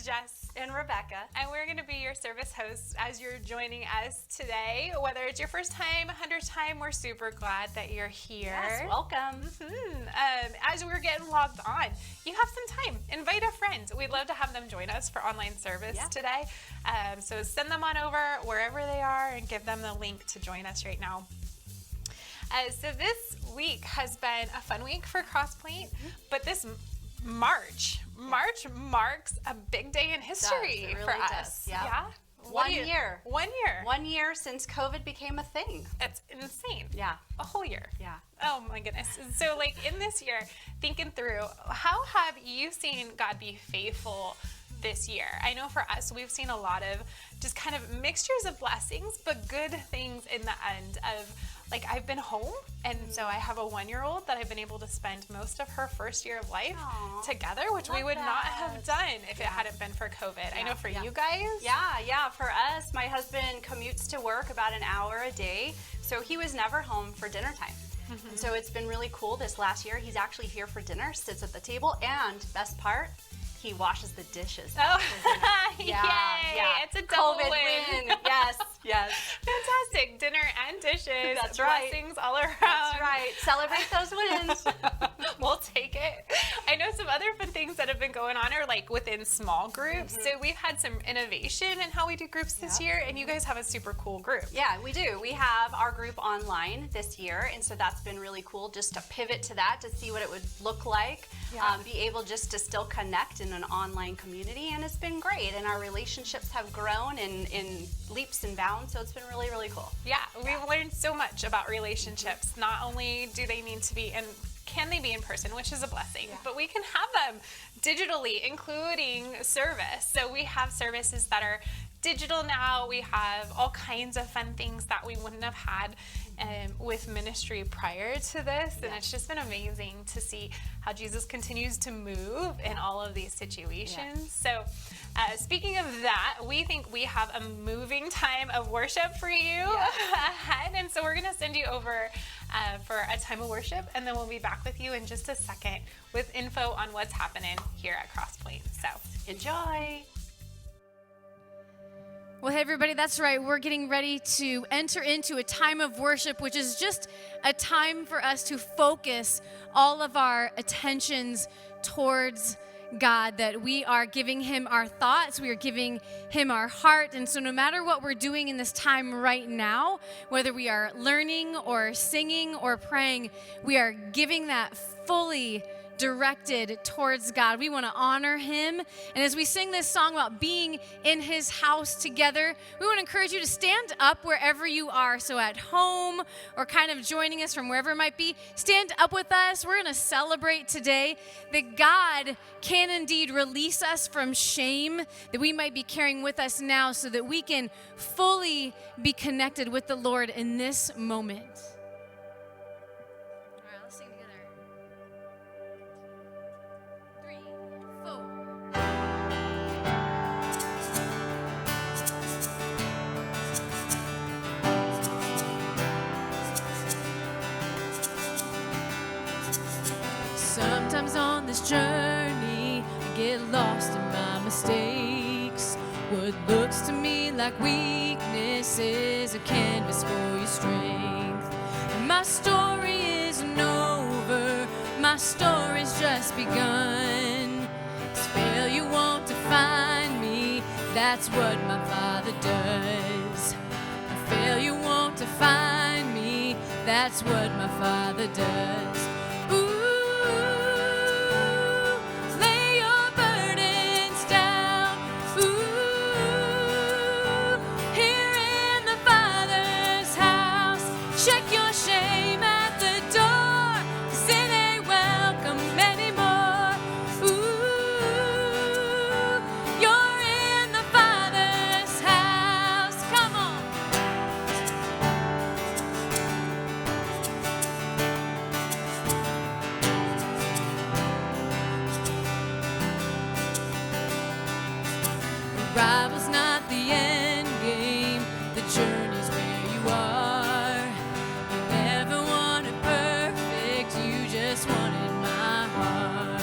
Jess and Rebecca. and we're going to be your service hosts as you're joining us today. Whether it's your first time, 100th time, we're super glad that you're here. Yes, welcome. As we're getting logged on, you have some time. Invite a friend. We'd love to have them join us for online service today. So send them on over wherever they are and give them the link to join us right now. So this week has been a fun week for Crosspoint, but this March marks a big day in history it really for does. us. Yeah. One 1 year. 1 year. 1 year since COVID became a thing. It's insane. Yeah. A whole year. Yeah. Oh my goodness. So like in this year, thinking through, how have you seen God be faithful this year? I know for us, we've seen a lot of just kind of mixtures of blessings, but good things in the end of, like, I've been home, and so I have a 1-year-old that I've been able to spend most of her first year of life together, which we would not have done if it hadn't been for COVID. I know for you guys. Yeah. For us, my husband commutes to work about an hour a day, so he was never home for dinner time. And so it's been really cool this last year. He's actually here for dinner, sits at the table, and best part, he washes the dishes. Oh, Yay! Yeah. It's a double COVID win. Yes. Fantastic. Dinner and dishes. That's right. Blessings all around. That's right. Celebrate those wins. We'll take it. I know some other fun things that have been going on are like within small groups. So we've had some innovation in how we do groups this year, and you guys have a super cool group. Yeah, we do. We have our group online this year, and so that's been really cool just to pivot to that, to see what it would look like, be able just to still connect in an online community, and it's been great. And our relationships have grown in leaps and bounds, so it's been really, really cool. Yeah, we've learned so much about relationships. Not only do they need to be in, can they be in person, which is a blessing, but we can have them digitally, including service. So we have services that are digital now. We have all kinds of fun things that we wouldn't have had with ministry prior to this, and it's just been amazing to see how Jesus continues to move in all of these situations. So speaking of that, we think we have a moving time of worship for you ahead, and so we're going to send you over for a time of worship, and then we'll be back with you in just a second with info on what's happening here at Crosspoint. So enjoy. Well, hey, everybody, that's right. We're getting ready to enter into a time of worship, which is just a time for us to focus all of our attentions towards God, that we are giving Him our thoughts, we are giving Him our heart. And so no matter what we're doing in this time right now, whether we are learning or singing or praying, we are giving that fully directed towards God. We want to honor Him. And as we sing this song about being in His house together, we want to encourage you to stand up wherever you are. So at home or kind of joining us from wherever it might be, stand up with us. We're going to celebrate today that God can indeed release us from shame that we might be carrying with us now, so that we can fully be connected with the Lord in this moment. Sometimes on this journey, I get lost in my mistakes. What looks to me like weakness is a canvas for your strength. And my story isn't over, my story's just begun. This failure won't define me, that's what my Father does. A failure won't define me, that's what my Father does. Arrival's not the end game, the journey's where you are. You never wanted perfect, you just wanted my heart.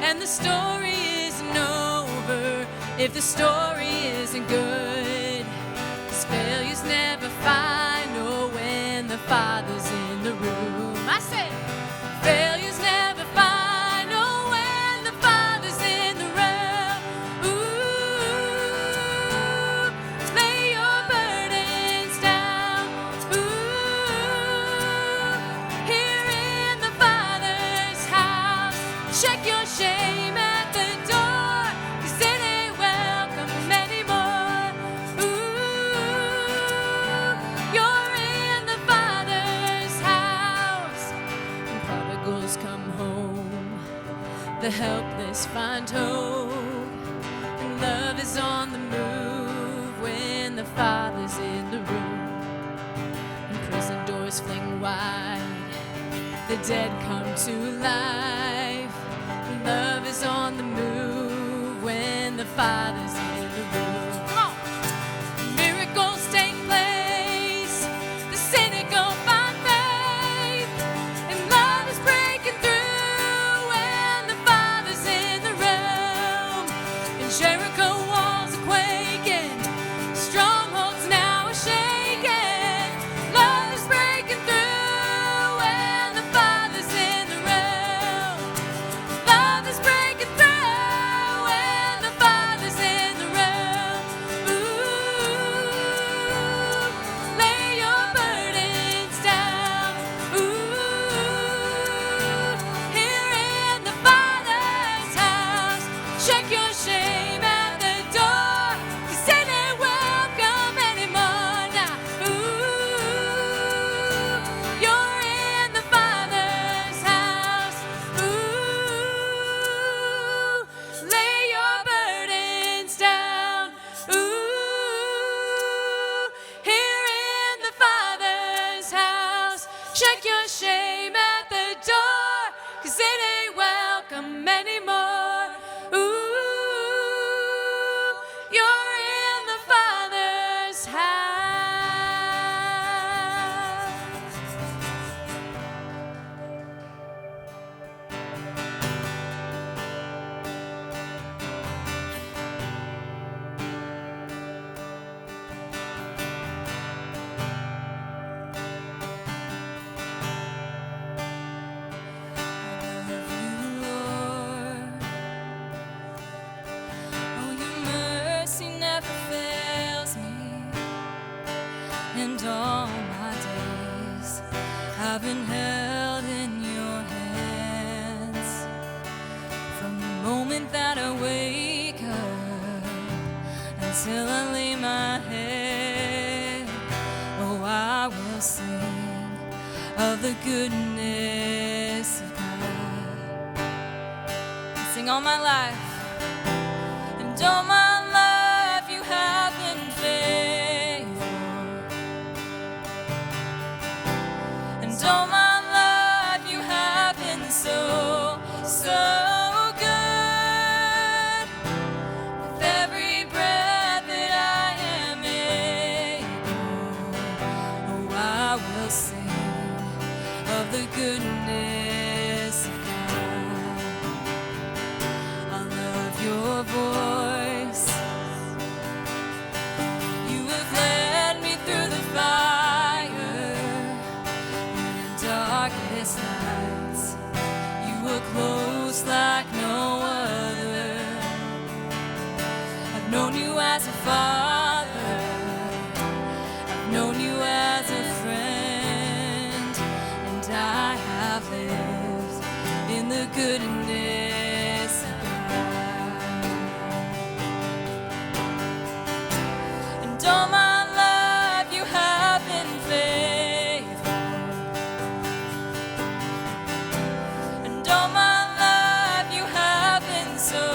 And the story isn't over, If the story isn't good, 'cause failures never final when the Father's in the room. I said, failures never final when the Father's in the room. Ooh, lay your burdens down. Ooh, here in the Father's house, check your shame at the door, 'cause it ain't welcome anymore. Ooh, you're in the Father's house. When prodigals come home, the helpless find hope, and love is on the move when the Father's in the room. And prison doors fling wide, the dead come to life. Love is on the move when the Father's in the room. Come on. Miracles take place, the cynical find faith, and love is breaking through when the Father's in the room. And Jericho walls are quaking, strongholds now are shaking. Love is breaking through when the Father's in the room. Love is breaking through when the Father's in the room. Ooh, lay your burdens down. Ooh, here in the Father's house, check your shame at the door, 'cause it ain't welcome anymore now. Ooh, you're in the Father's house. Ooh, lay your burdens down. Ooh, here in the Father's house, check your shame at the door, 'cause it ain't welcome anymore. Ooh, you're in the Father's house. Oh, your mercy never fails me, and all my days I've been held in your hands. From the moment that I wake up until I lay my head, oh, I will sing of the goodness of God. Sing all my life. And all my life you have been faithful. And all my life you have been so, so good. With every breath that I am able, oh, I will sing of the goodness of God. I love your voice. You have led me through the fire and in darkest nights. You were close like no other. I've known you as a father. I've known you as a friend, and I have lived in the goodness of God. And all my life you have been faithful. And all my life you have been so,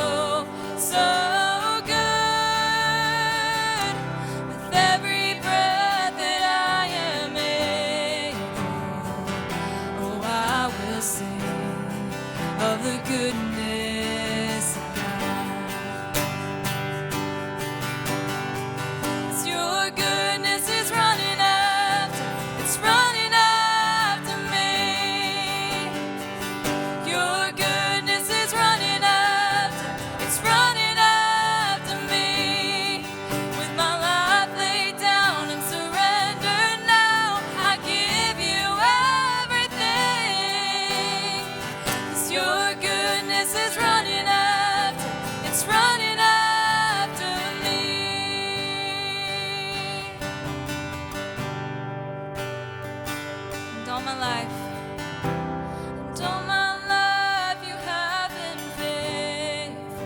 so good. With every breath that I am able, oh, I will sing of the goodness of God. It's your goodness is running after, it's running after me. Your goodness is running after, it's running after me. my life. And all my life you have been faithful.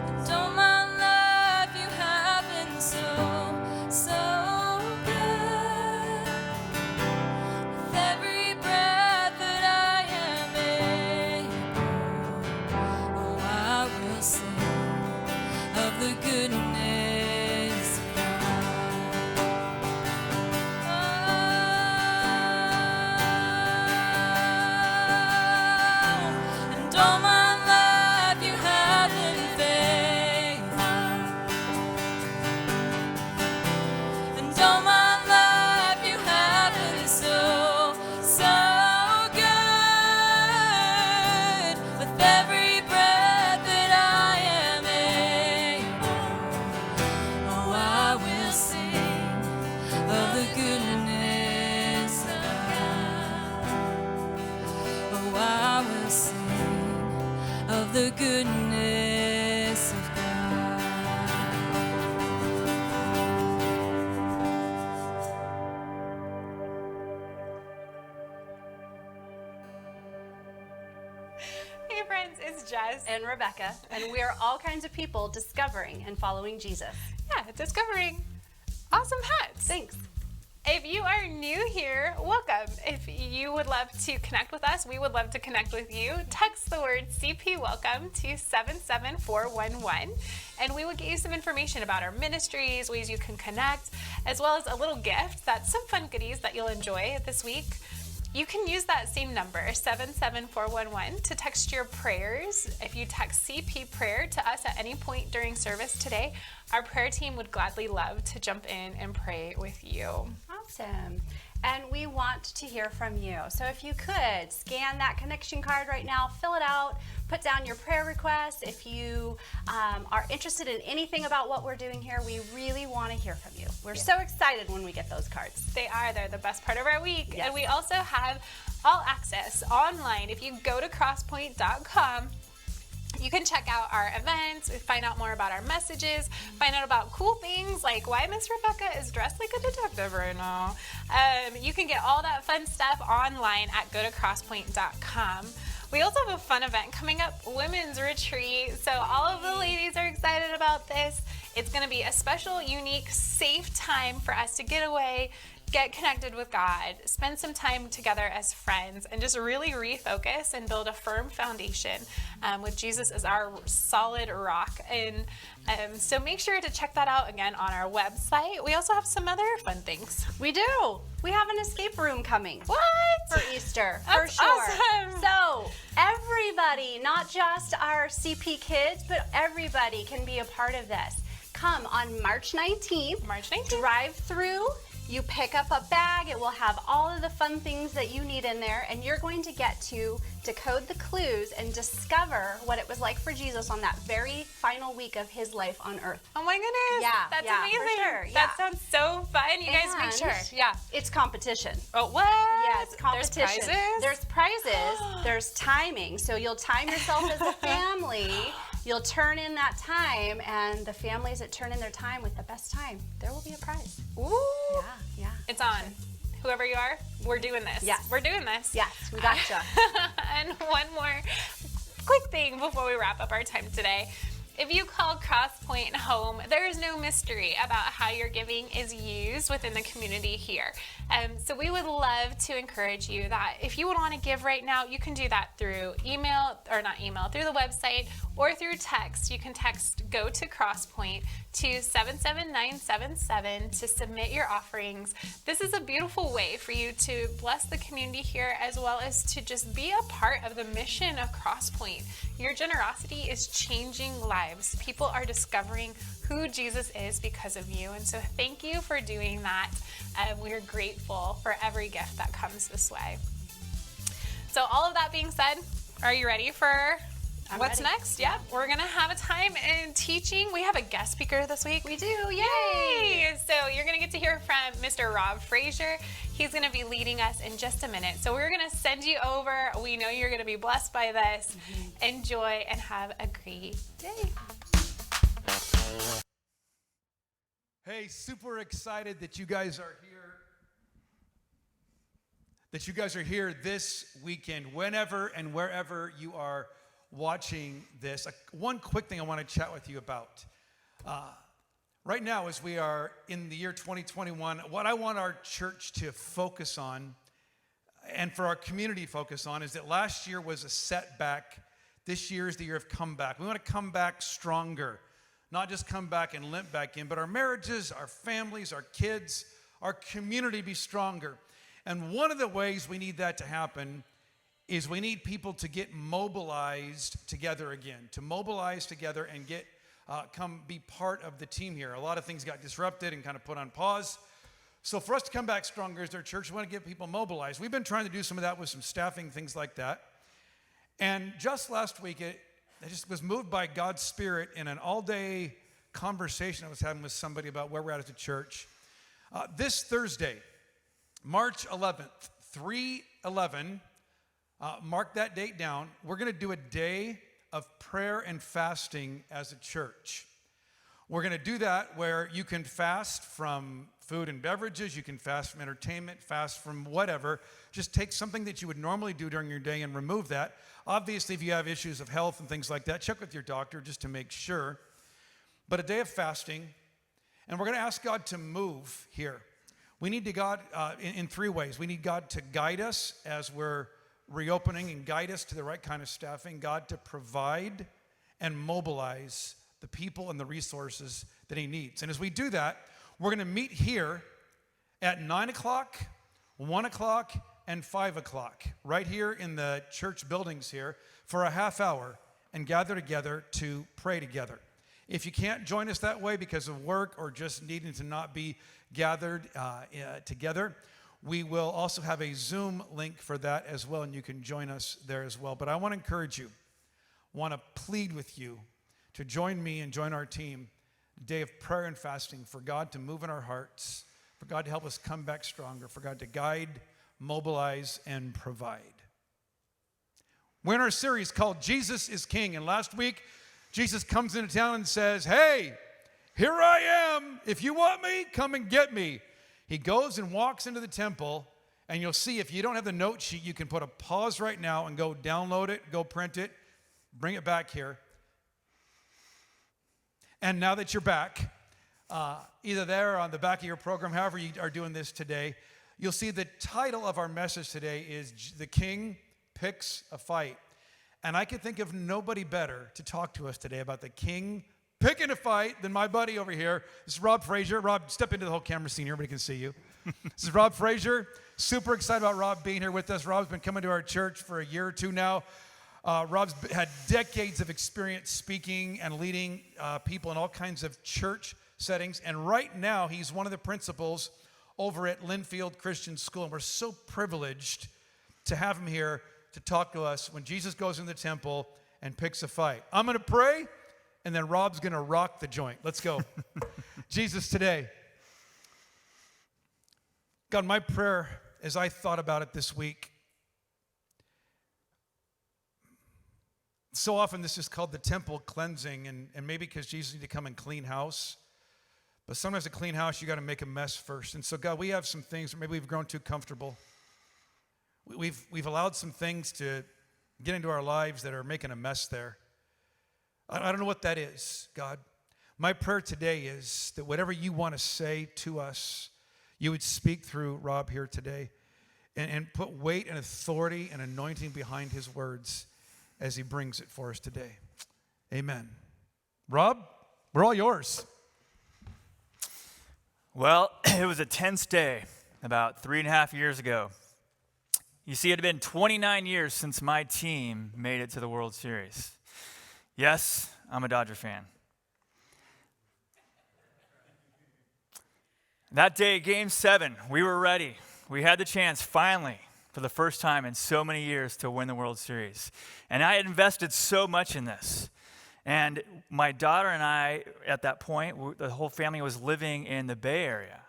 And all my life you have been so, so good. With every breath that I am able, oh, I will sing of the goodness of God. Oh, and all my life you have been faithful. And all my life you have been so, so good. With every breath that I am able, oh, I will sing of the goodness of God. Oh, I will sing of the goodness of God. Hey friends, it's Jess. And Rebecca, and we are all kinds of people discovering and following Jesus. Yeah, discovering awesome hats. Thanks. If you are new here, welcome. If you would love to connect with us, we would love to connect with you. Text the word CP Welcome to 77411, and we will get you some information about our ministries, ways you can connect, as well as a little gift. That's some fun goodies that you'll enjoy this week. You can use that same number, 77411, to text your prayers. If you text CP Prayer to us at any point during service today, our prayer team would gladly love to jump in and pray with you. Awesome. And we want to hear from you. So if you could scan that connection card right now, fill it out, put down your prayer requests. If you are interested in anything about what we're doing here, we really want to hear from you. We're so excited when we get those cards. They're the best part of our week. Yes. And we also have all access online. If you go to crosspoint.com, you can check out our events, find out more about our messages, find out about cool things like why Miss Rebecca is dressed like a detective right now. You can get all that fun stuff online at gotocrosspoint.com. We also have a fun event coming up, Women's Retreat. So all of the ladies are excited about this. It's going to be a special, unique, safe time for us to get away, get connected with God, spend some time together as friends, and just really refocus and build a firm foundation with Jesus as our solid rock. And so make sure to check that out again on our website. We also have some other fun things. We do. We have an escape room coming. What? For Easter, for That's sure. awesome. So everybody, not just our CP kids, but everybody can be a part of this. Come on March 19th. March 19th. Drive through. You pick up a bag. It will have all of the fun things that you need in there, and you're going to get to decode the clues and discover what it was like for Jesus on that very final week of his life on earth. Oh my goodness. Yeah, That's yeah, amazing. for sure, That yeah. sounds so fun. You guys make And sure. Yeah. It's competition. Oh, what? Yeah, it's competition. There's prizes? There's prizes. There's timing. So you'll time yourself as a family. You'll turn in that time, and the families that turn in their time with the best time, there will be a prize. Ooh. Yeah. It's on. Whoever you are, we're doing this. Yes. We're doing this. Yes, we gotcha. And one more quick thing before we wrap up our time today. If you call Crosspoint home, there is no mystery about how your giving is used within the community here. So we would love to encourage you that if you would want to give right now, you can do that through through the website or through text. You can text Go to Crosspoint to 77977 to submit your offerings. This is a beautiful way for you to bless the community here as well as to just be a part of the mission of Crosspoint. Your generosity is changing lives. People are discovering who Jesus is because of you. And so thank you for doing that. We're grateful for every gift that comes this way. So all of that being said, are you ready for what's ready. next? Yeah, we're going to have a time in teaching. We have a guest speaker this week. We do, yay! So you're going to get to hear from Mr. Rob Fraser. He's going to be leading us in just a minute. So we're going to send you over. We know you're going to be blessed by this. Enjoy and have a great day. Hey, super excited that you guys are here that you guys are here this weekend, whenever and wherever you are watching this. One quick thing I want to chat with you about. Right now, as we are in the year 2021, what I want our church to focus on and for our community to focus on is that last year was a setback. This year is the year of comeback. We want to come back stronger, not just come back and limp back in, but our marriages, our families, our kids, our community be stronger. And one of the ways we need that to happen is we need people to get mobilized together again, to mobilize together and come be part of the team here. A lot of things got disrupted and kind of put on pause. So for us to come back stronger as our church, we want to get people mobilized. We've been trying to do some of that with some staffing, things like that. And just last week, I just was moved by God's Spirit in an all-day conversation I was having with somebody about where we're at as a church. This Thursday, March 11th, 3/11, mark that date down. We're going to do a day of prayer and fasting as a church. We're going to do that where you can fast from food and beverages, you can fast from entertainment, fast from whatever. Just take something that you would normally do during your day and remove that. Obviously, if you have issues of health and things like that, check with your doctor just to make sure. But a day of fasting, and we're going to ask God to move here. We need to God in three ways. We need God to guide us as we're reopening and guide us to the right kind of staffing, God to provide and mobilize the people and the resources that he needs. And as we do that, we're going to meet here at 9 o'clock, 1 o'clock, and 5 o'clock, right here in the church buildings here for a half hour and gather together to pray together. If you can't join us that way because of work or just needing to not be gathered together, we will also have a Zoom link for that as well, and you can join us there as well. But I want to encourage you, want to plead with you to join me and join our team, a day of prayer and fasting for God to move in our hearts, for God to help us come back stronger, for God to guide, mobilize, and provide. We're in our series called Jesus is King, and last week, Jesus comes into town and says, hey, here I am. If you want me, come and get me. He goes and walks into the temple, and you'll see if you don't have the note sheet, you can put a pause right now and go download it, go print it, bring it back here. And now that you're back, either there or on the back of your program, however you are doing this today, you'll see the title of our message today is The King Picks a Fight. And I could think of nobody better to talk to us today about the King picking a fight than my buddy over here. This is Rob Fraser. Rob, step into the whole camera scene here. Everybody can see you. This is Rob Fraser. Super excited about Rob being here with us. Rob's been coming to our church for a year or two now. Rob's had decades of experience speaking and leading people in all kinds of church settings. And right now, he's one of the principals over at Linfield Christian School. And we're so privileged to have him here to talk to us when Jesus goes in the temple and picks a fight. I'm going to pray, and then Rob's going to rock the joint. Let's go. Jesus, today, God, my prayer as I thought about it this week, so often this is called the temple cleansing, and maybe because Jesus needs to come and clean house. But sometimes a clean house, you got to make a mess first. And so, God, we have some things where maybe we've grown too comfortable. We've allowed some things to get into our lives that are making a mess there. I don't know what that is, God. My prayer today is that whatever you want to say to us, you would speak through Rob here today and put weight and authority and anointing behind his words as he brings it for us today. Amen. Rob, we're all yours. Well, it was a tense day about 3.5 years ago. You see, it had been 29 years since my team made it to the World Series. Yes, I'm a Dodger fan. That day, Game 7, we were ready. We had the chance, finally, for the first time in so many years, to win the World Series. And I had invested so much in this. And my daughter and I, at that point, the whole family was living in the Bay Area.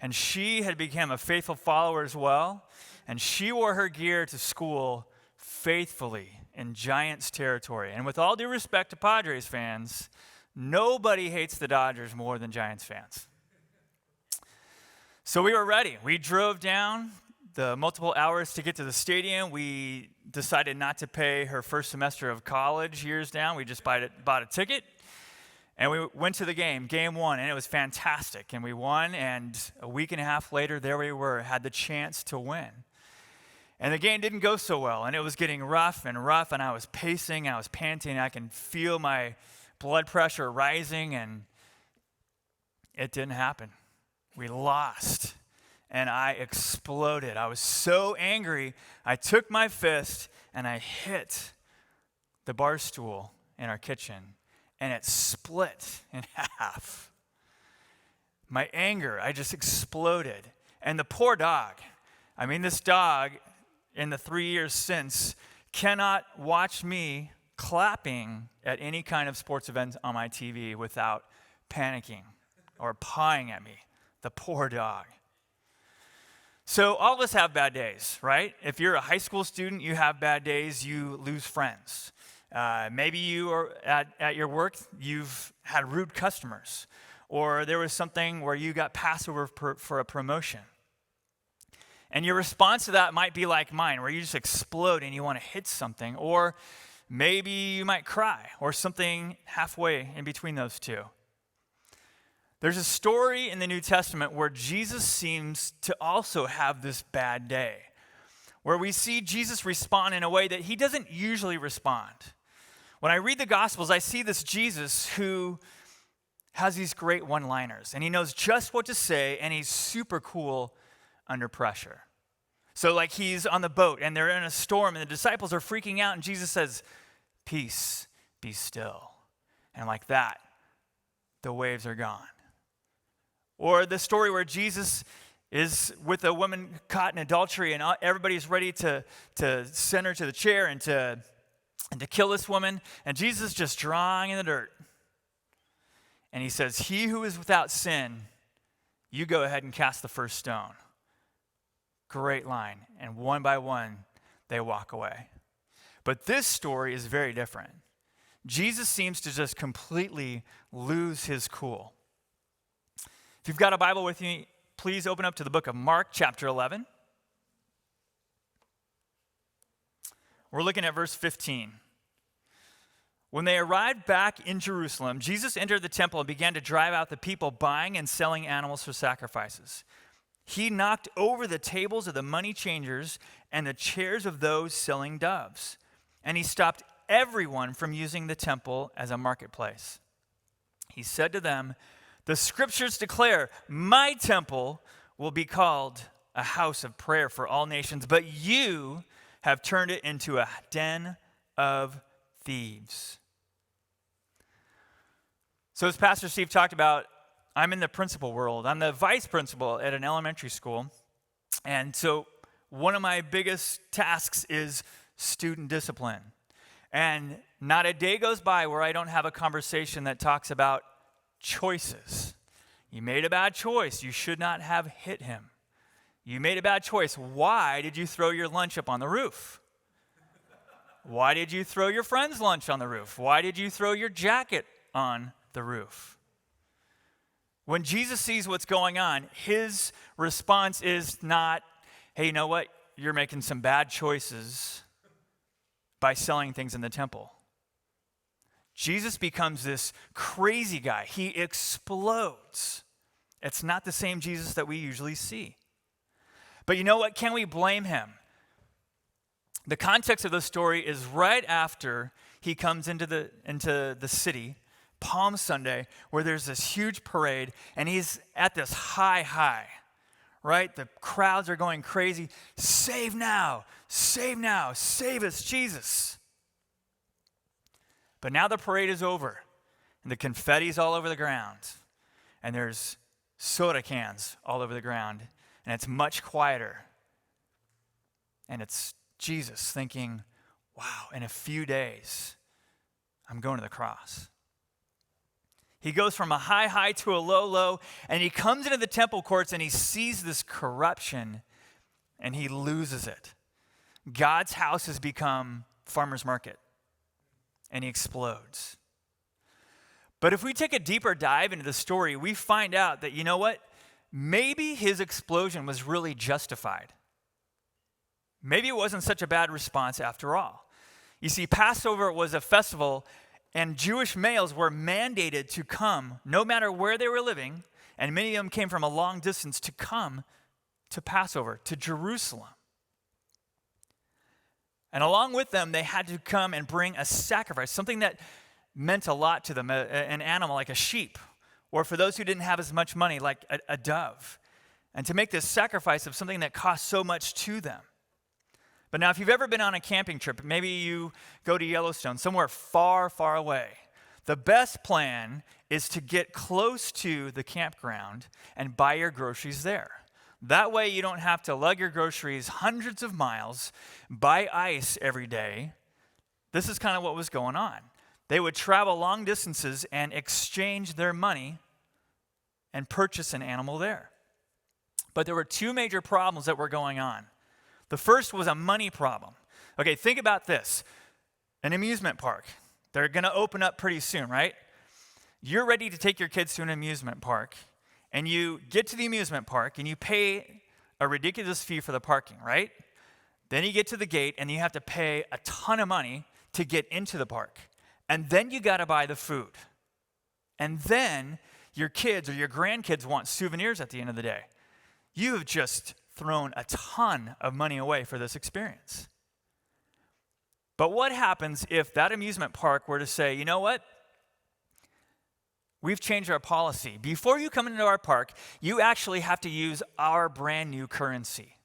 And she had become a faithful follower as well. And she wore her gear to school faithfully in Giants territory. And with all due respect to Padres fans, nobody hates the Dodgers more than Giants fans. So we were ready. We drove down the multiple hours to get to the stadium. We decided not to pay her first semester of college years down. We just bought a ticket, and we went to the game 1, and it was fantastic. And we won, and a week and a half later, there we were, had the chance to win. And the game didn't go so well, and it was getting rough, and I was pacing, I was panting, I can feel my blood pressure rising, and it didn't happen. We lost, and I exploded. I was so angry, I took my fist, and I hit the bar stool in our kitchen, and it split in half. My anger, I just exploded. And the poor dog, this dog, in the 3 years since, cannot watch me clapping at any kind of sports event on my TV without panicking or pawing at me. The poor dog. So all of us have bad days, right? If you're a high school student, you have bad days, you lose friends. Maybe you are at your work, you've had rude customers, or there was something where you got passed over for a promotion. And your response to that might be like mine, where you just explode and you want to hit something, or maybe you might cry, or something halfway in between those two. There's a story in the New Testament where Jesus seems to also have this bad day, where we see Jesus respond in a way that he doesn't usually respond. When I read the Gospels, I see this Jesus who has these great one-liners, and he knows just what to say, and he's super cool under pressure. So like he's on the boat and they're in a storm and the disciples are freaking out and Jesus says, "Peace, be still." And like that, the waves are gone. Or the story where Jesus is with a woman caught in adultery and everybody's ready to send her to the chair and to kill this woman. And Jesus is just drawing in the dirt. And he says, "He who is without sin, you go ahead and cast the first stone." Great line. And one by one, they walk away. But this story is very different. Jesus seems to just completely lose his cool. If you've got a Bible with you, please open up to the book of Mark, chapter 11. We're looking at verse 15. When they arrived back in Jerusalem, Jesus entered the temple and began to drive out the people buying and selling animals for sacrifices. He knocked over the tables of the money changers and the chairs of those selling doves. And he stopped everyone from using the temple as a marketplace. He said to them, "The scriptures declare, my temple will be called a house of prayer for all nations, but you have turned it into a den of thieves." So as Pastor Steve talked about, I'm in the principal world. I'm the vice principal at an elementary school. And so one of my biggest tasks is student discipline. And not a day goes by where I don't have a conversation that talks about choices. You made a bad choice. You should not have hit him. You made a bad choice. Why did you throw your lunch up on the roof? Why did you throw your friend's lunch on the roof? Why did you throw your jacket on the roof? When Jesus sees what's going on, his response is not, "Hey, you know what? You're making some bad choices by selling things in the temple." Jesus becomes this crazy guy. He explodes. It's not the same Jesus that we usually see. But you know what? Can we blame him? The context of the story is right after he comes into the city, Palm Sunday, where there's this huge parade, and he's at this high, right? The crowds are going crazy. Save now, save us, Jesus. But now the parade is over, and the confetti's all over the ground, and there's soda cans all over the ground, and it's much quieter. And it's Jesus thinking, wow, in a few days, I'm going to the cross. He goes from a high to a low, and he comes into the temple courts and he sees this corruption and he loses it. God's house has become farmer's market and he explodes. But if we take a deeper dive into the story, we find out that, you know what? Maybe his explosion was really justified. maybe it wasn't such a bad response after all. You see, Passover was a festival, and Jewish males were mandated to come, no matter where they were living, and many of them came from a long distance to come to Passover, to Jerusalem. And along with them, they had to come and bring a sacrifice, something that meant a lot to them, an animal like a sheep, or for those who didn't have as much money, like a dove. And to make this sacrifice of something that cost so much to them. But now, if you've ever been on a camping trip, maybe you go to Yellowstone, somewhere far, far away, the best plan is to get close to the campground and buy your groceries there. That way you don't have to lug your groceries hundreds of miles, buy ice every day. This is kind of what was going on. They would travel long distances and exchange their money and purchase an animal there. But there were two major problems that were going on. The first was a money problem. Okay, think about this. An amusement park. They're going to open up pretty soon, right? You're ready to take your kids to an amusement park, and you get to the amusement park, and you pay a ridiculous fee for the parking, right? Then you get to the gate, and you have to pay a ton of money to get into the park. And then you got to buy the food. And then your kids or your grandkids want souvenirs at the end of the day. You have just thrown a ton of money away for this experience. But what happens if that amusement park were to say, you know what? We've changed our policy. Before you come into our park, you actually have to use our brand new currency.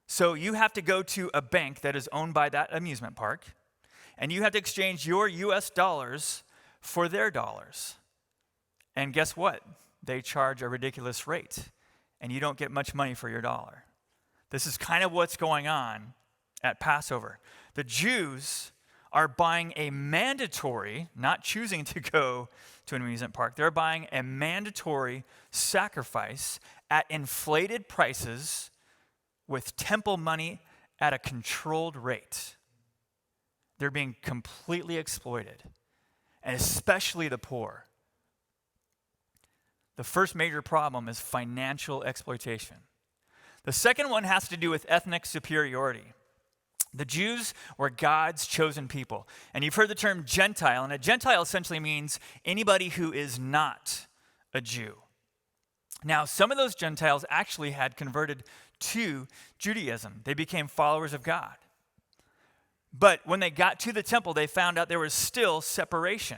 So you have to go to a bank that is owned by that amusement park, and you have to exchange your US dollars for their dollars. And guess what? They charge a ridiculous rate, and you don't get much money for your dollar. This is kind of what's going on at Passover. The Jews are buying a mandatory, not choosing to go to an amusement park, they're buying a mandatory sacrifice at inflated prices with temple money at a controlled rate. They're being completely exploited, and especially the poor. The first major problem is financial exploitation. The second one has to do with ethnic superiority. The Jews were God's chosen people. And you've heard the term Gentile, and a Gentile essentially means anybody who is not a Jew. Now, some of those Gentiles actually had converted to Judaism. They became followers of God. But when they got to the temple, they found out there was still separation.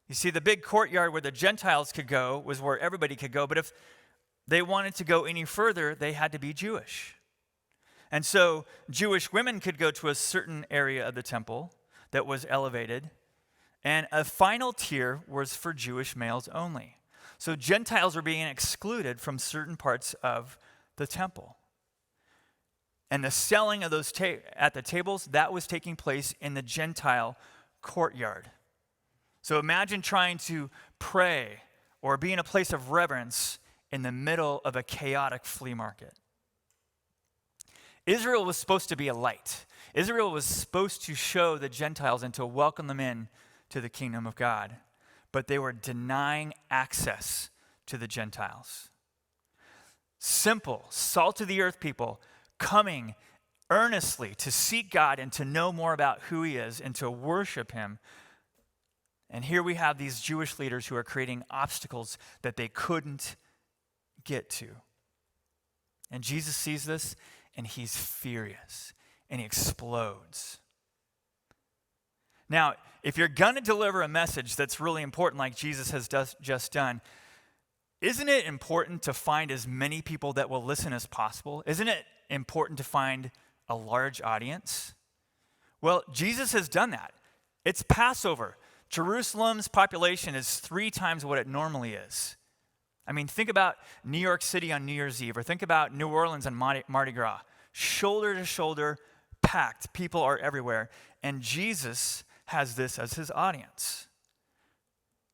You see, the big courtyard where the Gentiles could go was where everybody could go, but if they wanted to go any further, they had to be Jewish. And so Jewish women could go to a certain area of the temple that was elevated, and a final tier was for Jewish males only. So Gentiles were being excluded from certain parts of the temple. And the selling of those at the tables, that was taking place in the Gentile courtyard. So imagine trying to pray or be in a place of reverence in the middle of a chaotic flea market. Israel was supposed to be a light. Israel was supposed to show the Gentiles and to welcome them in to the kingdom of God. But they were denying access to the Gentiles. Simple, salt of the earth people coming earnestly to seek God and to know more about who he is and to worship him. And here we have these Jewish leaders who are creating obstacles that they couldn't get to. And Jesus sees this, and he's furious, and he explodes. Now, if you're going to deliver a message that's really important like Jesus has just done, isn't it important to find as many people that will listen as possible? Isn't it important to find a large audience? Well, Jesus has done that. It's Passover. Jerusalem's population is 3 times what it normally is. I mean, think about New York City on New Year's Eve, or think about New Orleans on Mardi Gras. Shoulder to shoulder, packed. People are everywhere. And Jesus has this as his audience.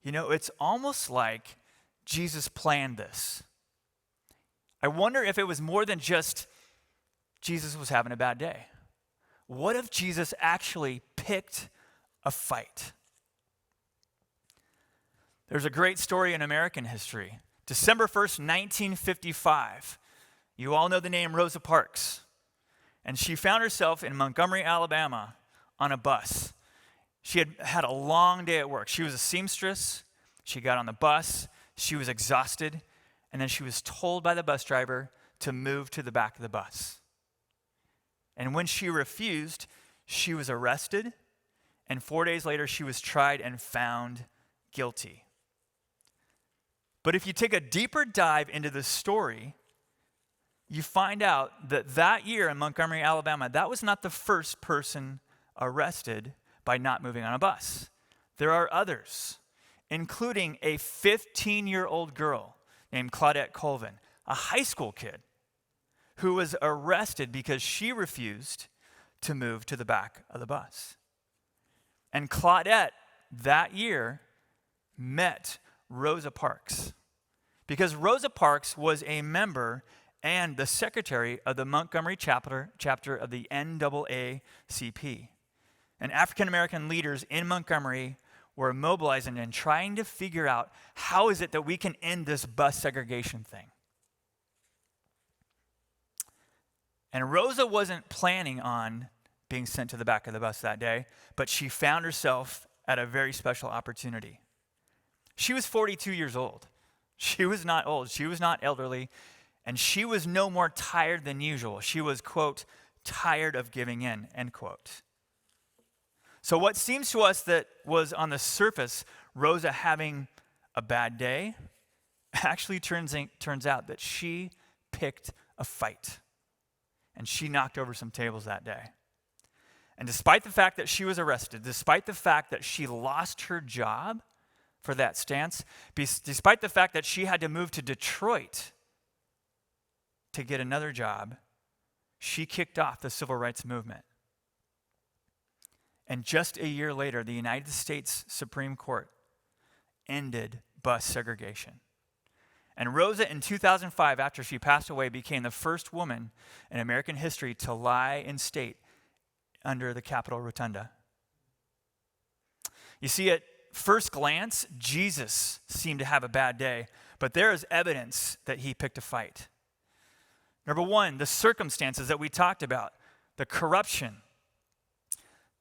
You know, it's almost like Jesus planned this. I wonder if it was more than just Jesus was having a bad day. What if Jesus actually picked a fight? There's a great story in American history. December 1st, 1955. You all know the name Rosa Parks. And she found herself in Montgomery, Alabama on a bus. She had had a long day at work. She was a seamstress. She got on the bus. She was exhausted. And then she was told by the bus driver to move to the back of the bus. And when she refused, she was arrested. And 4 days later, she was tried and found guilty. But if you take a deeper dive into the story, you find out that that year in Montgomery, Alabama, that was not the first person arrested by not moving on a bus. There are others, including a 15-year-old girl named Claudette Colvin, a high school kid, who was arrested because she refused to move to the back of the bus. And Claudette, that year, met Rosa Parks, because Rosa Parks was a member and the secretary of the Montgomery chapter of the NAACP. And African American leaders in Montgomery were mobilizing and trying to figure out how is it that we can end this bus segregation thing. And Rosa wasn't planning on being sent to the back of the bus that day, but she found herself at a very special opportunity. She was 42 years old. She was not old. She was not elderly. And she was no more tired than usual. She was, quote, tired of giving in, end quote. So what seems to us that was on the surface Rosa having a bad day actually turns out that she picked a fight. And she knocked over some tables that day. And despite the fact that she was arrested, despite the fact that she lost her job for that stance, despite the fact that she had to move to Detroit to get another job, she kicked off the civil rights movement. And just a year later, the United States Supreme Court ended bus segregation. And Rosa, in 2005, after she passed away, became the first woman in American history to lie in state under the Capitol Rotunda. You see, at first glance, Jesus seemed to have a bad day, but there is evidence that he picked a fight. Number one, the circumstances that we talked about, the corruption.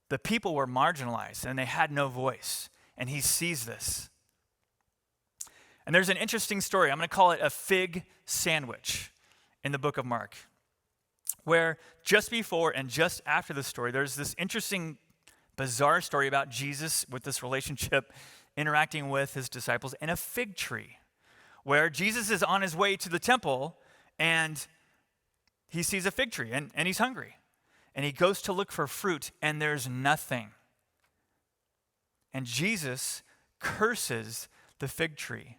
The people were marginalized and they had no voice, and he sees this. And there's an interesting story. I'm going to call it a fig sandwich in the book of Mark, where just before and just after the story, there's this interesting, bizarre story about Jesus with this relationship interacting with his disciples in a fig tree, where Jesus is on his way to the temple and he sees a fig tree and he's hungry. And he goes to look for fruit and there's nothing. And Jesus curses the fig tree.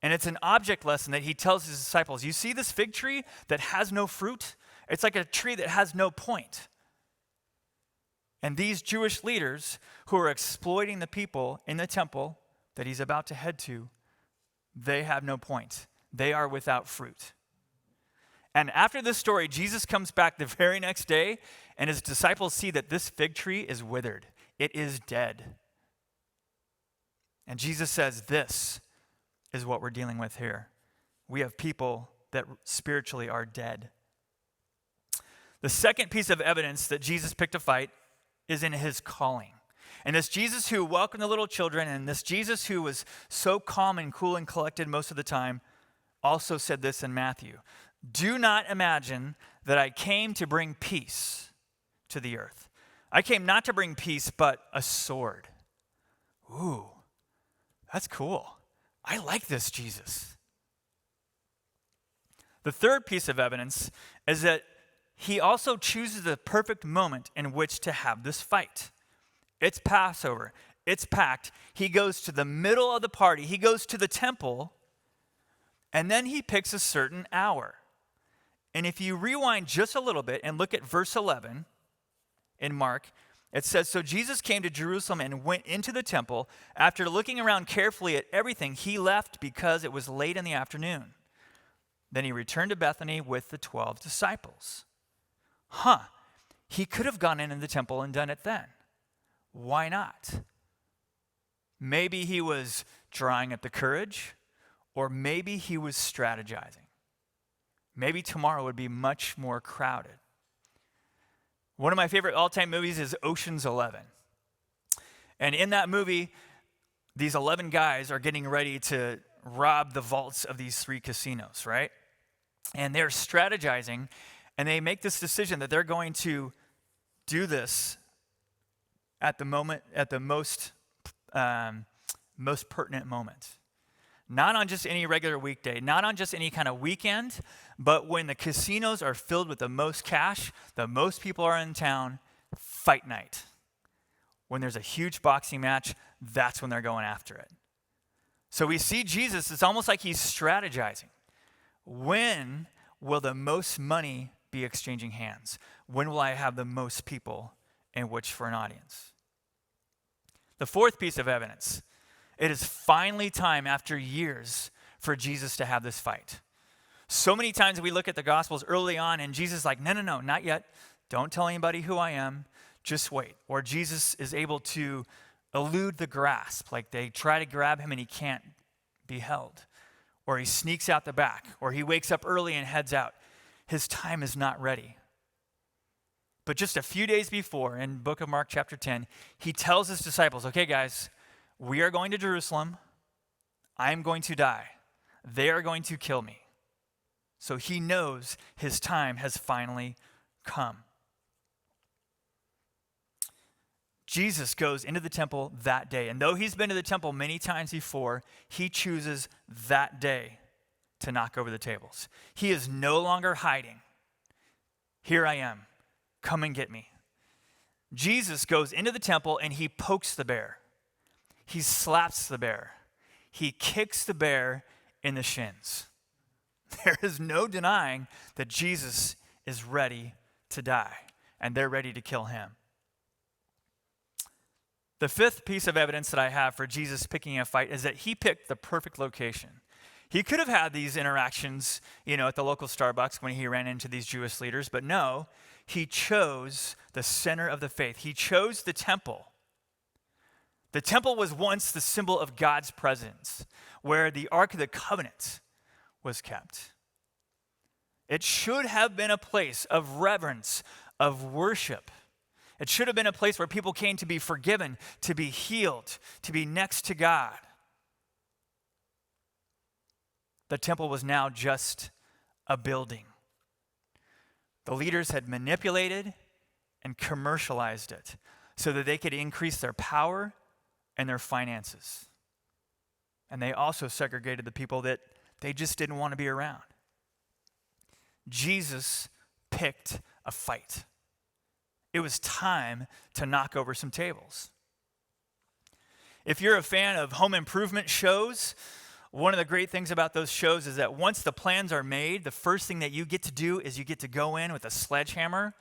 And it's an object lesson that he tells his disciples. You see this fig tree that has no fruit? It's like a tree that has no point. And these Jewish leaders who are exploiting the people in the temple that he's about to head to, they have no point. They are without fruit. And after this story, Jesus comes back the very next day, and his disciples see that this fig tree is withered. It is dead. And Jesus says, this is what we're dealing with here. We have people that spiritually are dead. The second piece of evidence that Jesus picked a fight is in his calling. And this Jesus who welcomed the little children, and this Jesus who was so calm and cool and collected most of the time, also said this in Matthew. Do not imagine that I came to bring peace to the earth. I came not to bring peace, but a sword. Ooh, that's cool. I like this Jesus. The third piece of evidence is that he also chooses the perfect moment in which to have this fight. It's Passover. It's packed. He goes to the middle of the party. He goes to the temple, and then he picks a certain hour. And if you rewind just a little bit and look at verse 11 in Mark, it says, so Jesus came to Jerusalem and went into the temple. After looking around carefully at everything, he left because it was late in the afternoon. Then he returned to Bethany with the 12 disciples. He could have gone into the temple and done it then. Why not? Maybe he was drawing up the courage, or maybe he was strategizing. Maybe tomorrow would be much more crowded. One of my favorite all-time movies is Ocean's 11. And in that movie, these 11 guys are getting ready to rob the vaults of these 3 casinos, right? And they're strategizing, and they make this decision that they're going to do this at the most pertinent moment. Not on just any regular weekday, not on just any kind of weekend, but when the casinos are filled with the most cash, the most people are in town, fight night. When there's a huge boxing match, that's when they're going after it. So we see Jesus, it's almost like he's strategizing. When will the most money be exchanging hands? When will I have the most people in which for an audience? The fourth piece of evidence, it is finally time after years for Jesus to have this fight. So many times we look at the Gospels early on and Jesus is like, no, not yet. Don't tell anybody who I am. Just wait. Or Jesus is able to elude the grasp, like they try to grab him and he can't be held. Or he sneaks out the back, or he wakes up early and heads out. His time is not ready. But just a few days before, in the book of Mark chapter 10, he tells his disciples, okay guys, we are going to Jerusalem. I am going to die. They are going to kill me. So he knows his time has finally come. Jesus goes into the temple that day. And though he's been to the temple many times before, he chooses that day to knock over the tables. He is no longer hiding. Here I am. Come and get me. Jesus goes into the temple and he pokes the bear. He slaps the bear. He kicks the bear in the shins. There is no denying that Jesus is ready to die, and they're ready to kill him. The fifth piece of evidence that I have for Jesus picking a fight is that he picked the perfect location. He could have had these interactions, at the local Starbucks when he ran into these Jewish leaders, but no, he chose the center of the faith. He chose the temple. The temple was once the symbol of God's presence, where the Ark of the Covenant was kept. It should have been a place of reverence, of worship. It should have been a place where people came to be forgiven, to be healed, to be next to God. The temple was now just a building. The leaders had manipulated and commercialized it so that they could increase their power and their finances. And they also segregated the people that they just didn't want to be around. Jesus picked a fight. It was time to knock over some tables. If you're a fan of home improvement shows, one of the great things about those shows is that once the plans are made, the first thing that you get to do is you get to go in with a sledgehammer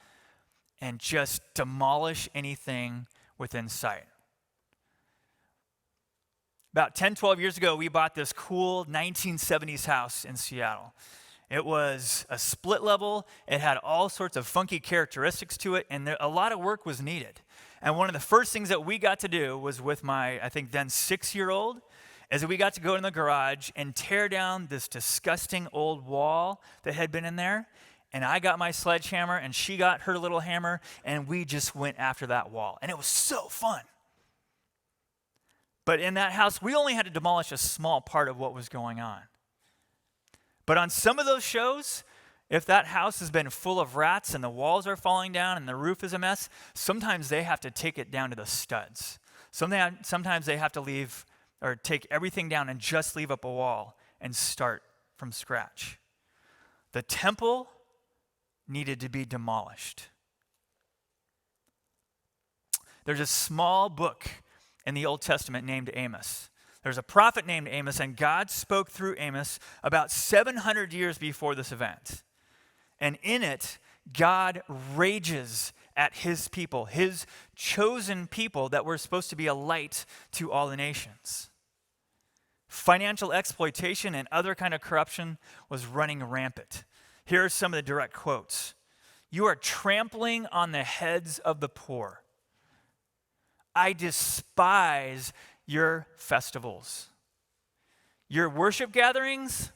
and just demolish anything within sight. About 10, 12 years ago, we bought this cool 1970s house in Seattle. It was a split level. It had all sorts of funky characteristics to it, and a lot of work was needed. And one of the first things that we got to do was with my, I think then 6-year-old, is that we got to go in the garage and tear down this disgusting old wall that had been in there. And I got my sledgehammer, and she got her little hammer, and we just went after that wall. And it was so fun. But in that house, we only had to demolish a small part of what was going on. But on some of those shows, if that house has been full of rats and the walls are falling down and the roof is a mess, sometimes they have to take it down to the studs. Sometimes they have to leave or take everything down and just leave up a wall and start from scratch. The temple needed to be demolished. There's a small book in the Old Testament named Amos. There's a prophet named Amos, and God spoke through Amos about 700 years before this event. And in it, God rages at his people, his chosen people that were supposed to be a light to all the nations. Financial exploitation and other kind of corruption was running rampant. Here are some of the direct quotes. "You are trampling on the heads of the poor. I despise your festivals. Your worship gatherings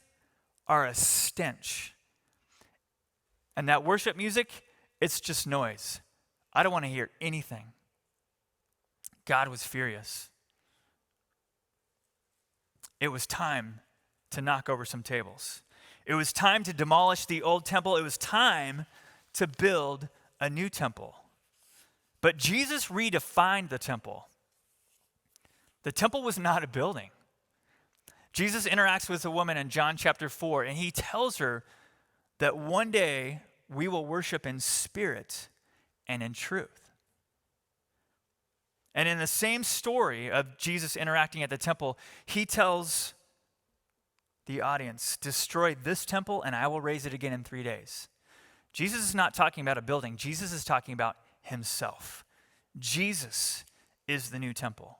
are a stench. And that worship music, it's just noise. I don't want to hear anything. God was furious. It was time to knock over some tables. It was time to demolish the old temple. It was time to build a new temple. But Jesus redefined the temple. The temple was not a building. Jesus interacts with a woman in John chapter 4, and he tells her that one day we will worship in spirit and in truth. And in the same story of Jesus interacting at the temple, he tells the audience, destroy this temple and I will raise it again in 3 days. Jesus is not talking about a building. Jesus is talking about himself. Jesus is the new temple.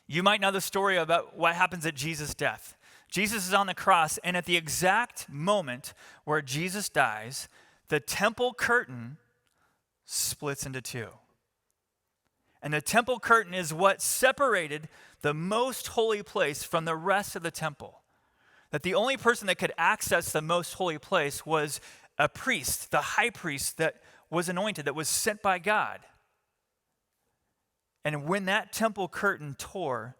You might know the story about what happens at Jesus' death. Jesus is on the cross, and at the exact moment where Jesus dies, the temple curtain splits into two. And the temple curtain is what separated the most holy place from the rest of the temple. That the only person that could access the most holy place was a priest, the high priest that was anointed, that was sent by God. And when that temple curtain tore,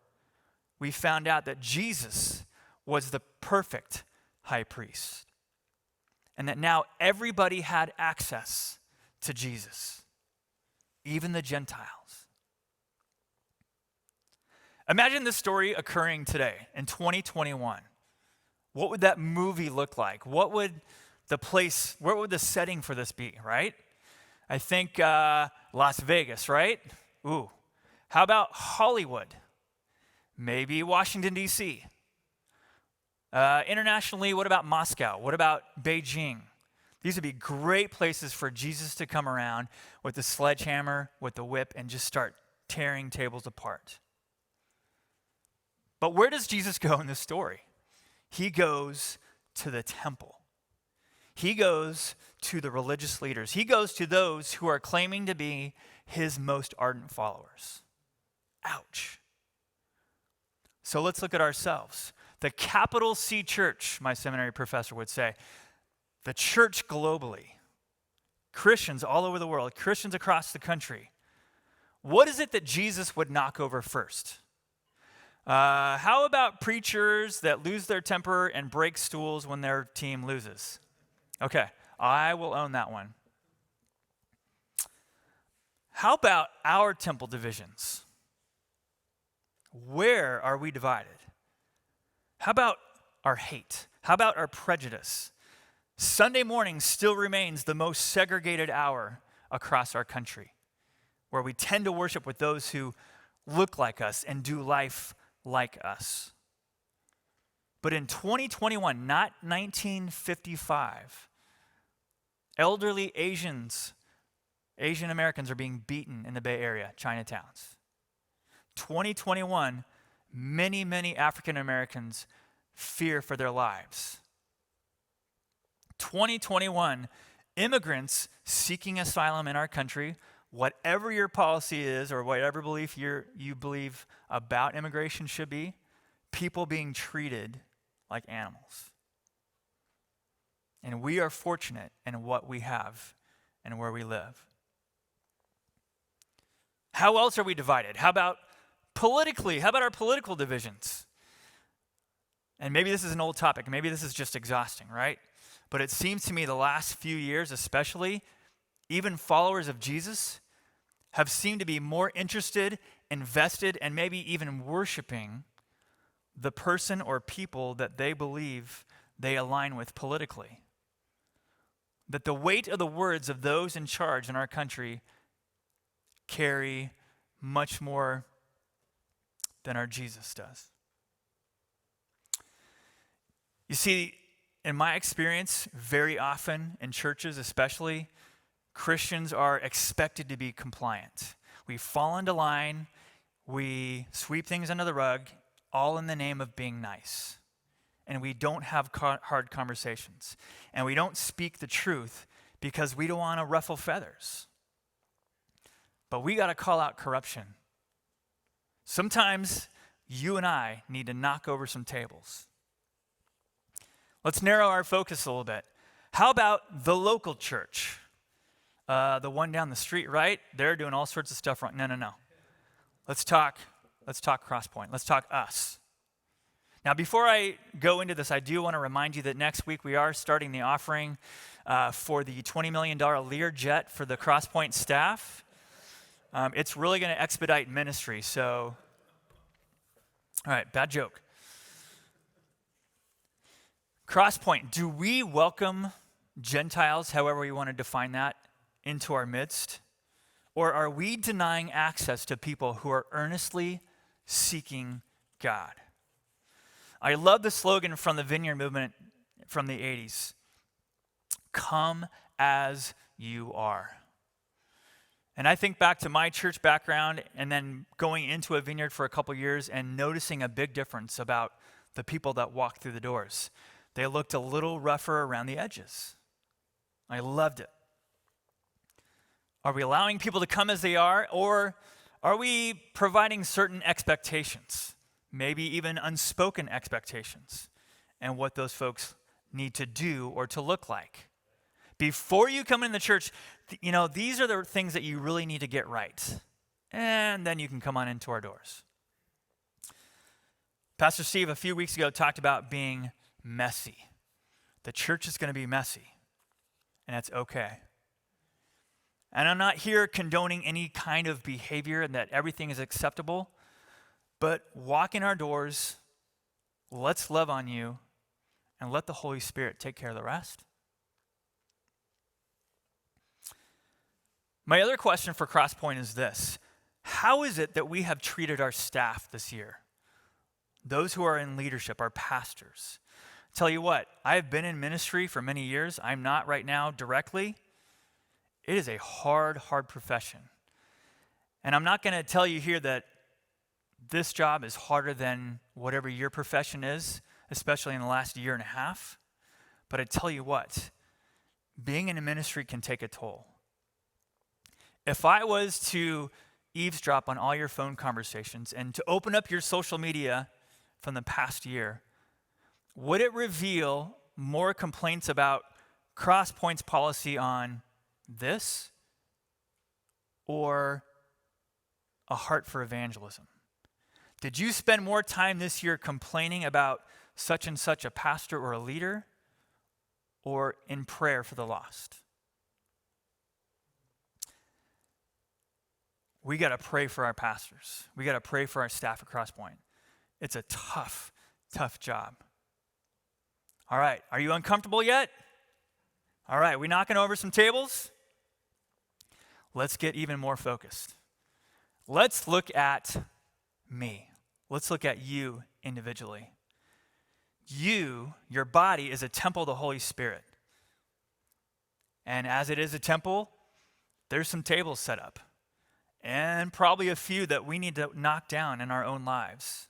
we found out that Jesus was the perfect high priest. And that now everybody had access to Jesus, even the Gentiles. Imagine this story occurring today in 2021. What would that movie look like? What would the setting for this be, right? I think Las Vegas, right? Ooh. How about Hollywood? Maybe Washington, D.C. Internationally, what about Moscow? What about Beijing? These would be great places for Jesus to come around with the sledgehammer, with the whip, and just start tearing tables apart. But where does Jesus go in this story? He goes to the temple. He goes to the religious leaders. He goes to those who are claiming to be his most ardent followers. Ouch. So let's look at ourselves. The capital C church, my seminary professor would say, the church globally, Christians all over the world, Christians across the country. What is it that Jesus would knock over first? How about preachers that lose their temper and break stools when their team loses? Okay, I will own that one. How about our temple divisions? Where are we divided? How about our hate? How about our prejudice? Sunday morning still remains the most segregated hour across our country, where we tend to worship with those who look like us and do life like us. But in 2021, not 1955, elderly Asian Americans are being beaten in the Bay Area, Chinatowns. 2021, many, many African Americans fear for their lives. 2021, immigrants seeking asylum in our country, whatever your policy is or whatever belief you believe about immigration should be, people being treated like animals. And we are fortunate in what we have and where we live. How else are we divided? How about politically? How about our political divisions? And maybe this is an old topic. Maybe this is just exhausting, right? But it seems to me the last few years especially, even followers of Jesus have seemed to be more interested, invested, and maybe even worshiping the person or people that they believe they align with politically. That the weight of the words of those in charge in our country carry much more than our Jesus does. You see, in my experience, very often in churches especially, Christians are expected to be compliant. We fall into line, we sweep things under the rug, all in the name of being nice. And we don't have hard conversations. And we don't speak the truth because we don't want to ruffle feathers. But we got to call out corruption. Sometimes you and I need to knock over some tables. Let's narrow our focus a little bit. How about the local church? The one down the street, right? They're doing all sorts of stuff wrong. No. Let's talk Crosspoint. Let's talk us. Now, before I go into this, I do want to remind you that next week we are starting the offering for the $20 million Learjet for the Crosspoint staff. It's really going to expedite ministry. So, all right, bad joke. Crosspoint, do we welcome Gentiles, however we want to define that, into our midst? Or are we denying access to people who are earnestly seeking God? I love the slogan from the Vineyard movement from the 80s. Come as you are. And I think back to my church background and then going into a vineyard for a couple years and noticing a big difference about the people that walked through the doors. They looked a little rougher around the edges. I loved it. Are we allowing people to come as they are, or are we providing certain expectations? Maybe even unspoken expectations, and what those folks need to do or to look like. Before you come in the church, these are the things that you really need to get right. And then you can come on into our doors. Pastor Steve, a few weeks ago, talked about being messy. The church is going to be messy, and that's okay. And I'm not here condoning any kind of behavior and that everything is acceptable. But walk in our doors, let's love on you, and let the Holy Spirit take care of the rest. My other question for Crosspoint is this. How is it that we have treated our staff this year? Those who are in leadership, our pastors. Tell you what, I've been in ministry for many years. I'm not right now directly. It is a hard profession. And I'm not going to tell you here that this job is harder than whatever your profession is, especially in the last year and a half. But I tell you what, being in a ministry can take a toll. If I was to eavesdrop on all your phone conversations and to open up your social media from the past year, would it reveal more complaints about Crosspoint's policy on this or a heart for evangelism? Did you spend more time this year complaining about such and such a pastor or a leader, or in prayer for the lost? We got to pray for our pastors. We got to pray for our staff at Crosspoint. It's a tough job. All right, are you uncomfortable yet? All right, we knocking over some tables? Let's get even more focused. Let's look at me. Let's look at you individually. Your body is a temple of the Holy Spirit. And as it is a temple, there's some tables set up. And probably a few that we need to knock down in our own lives.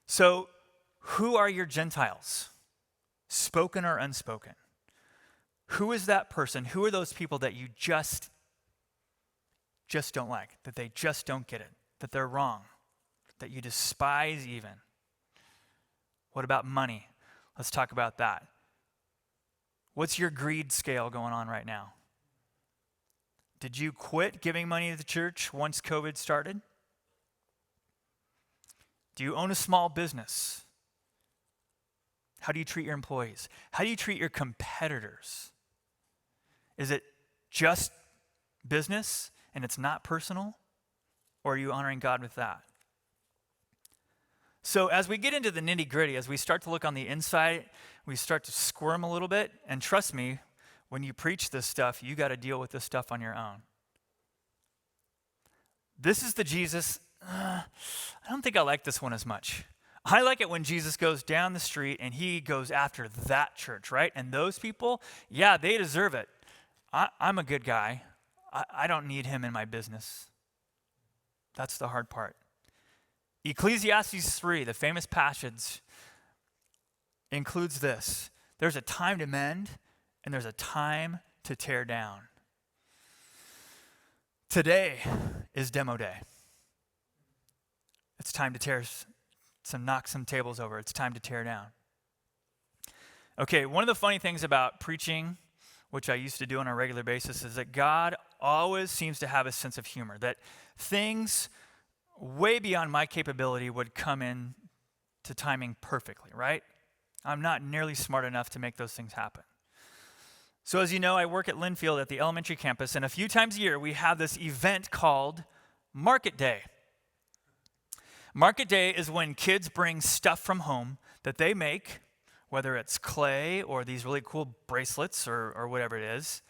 So, who are your Gentiles? Spoken or unspoken? Who is that person? Who are those people that you just don't like, that they just don't get it, that they're wrong, that you despise even? What about money? Let's talk about that. What's your greed scale going on right now? Did you quit giving money to the church once COVID started? Do you own a small business? How do you treat your employees? How do you treat your competitors? Is it just business and it's not personal? Or are you honoring God with that? So as we get into the nitty-gritty, as we start to look on the inside, we start to squirm a little bit. And trust me, when you preach this stuff, you got to deal with this stuff on your own. This is the Jesus, I don't think I like this one as much. I like it when Jesus goes down the street and he goes after that church, right? And those people, yeah, they deserve it. I'm a good guy. I don't need him in my business. That's the hard part. Ecclesiastes 3, the famous passage, includes this. There's a time to mend and there's a time to tear down. Today is demo day. It's time to knock some tables over. It's time to tear down. Okay, one of the funny things about preaching which I used to do on a regular basis, is that God always seems to have a sense of humor, that things way beyond my capability would come in to timing perfectly, right? I'm not nearly smart enough to make those things happen. So as you know, I work at Linfield at the elementary campus, and a few times a year we have this event called Market Day. Market Day is when kids bring stuff from home that they make, whether it's clay or these really cool bracelets or whatever it is,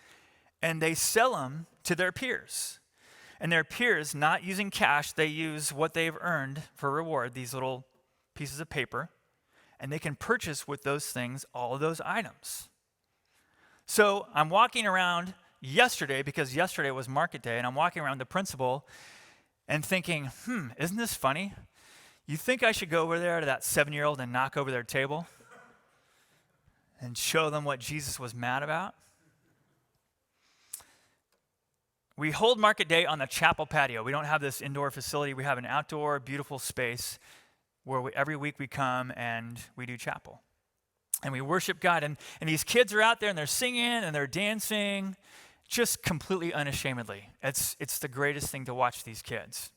and they sell them to their peers. And their peers, not using cash, they use what they've earned for reward, these little pieces of paper, and they can purchase with those things all of those items. So I'm walking around yesterday, because yesterday was market day, and I'm walking around the principal and thinking, isn't this funny? You think I should go over there to that 7-year-old and knock over their table and show them what Jesus was mad about? We hold market day on the chapel patio. We don't have this indoor facility. We have an outdoor, beautiful space where every week we come and we do chapel. And we worship God. And these kids are out there and they're singing and they're dancing just completely unashamedly. It's the greatest thing to watch these kids.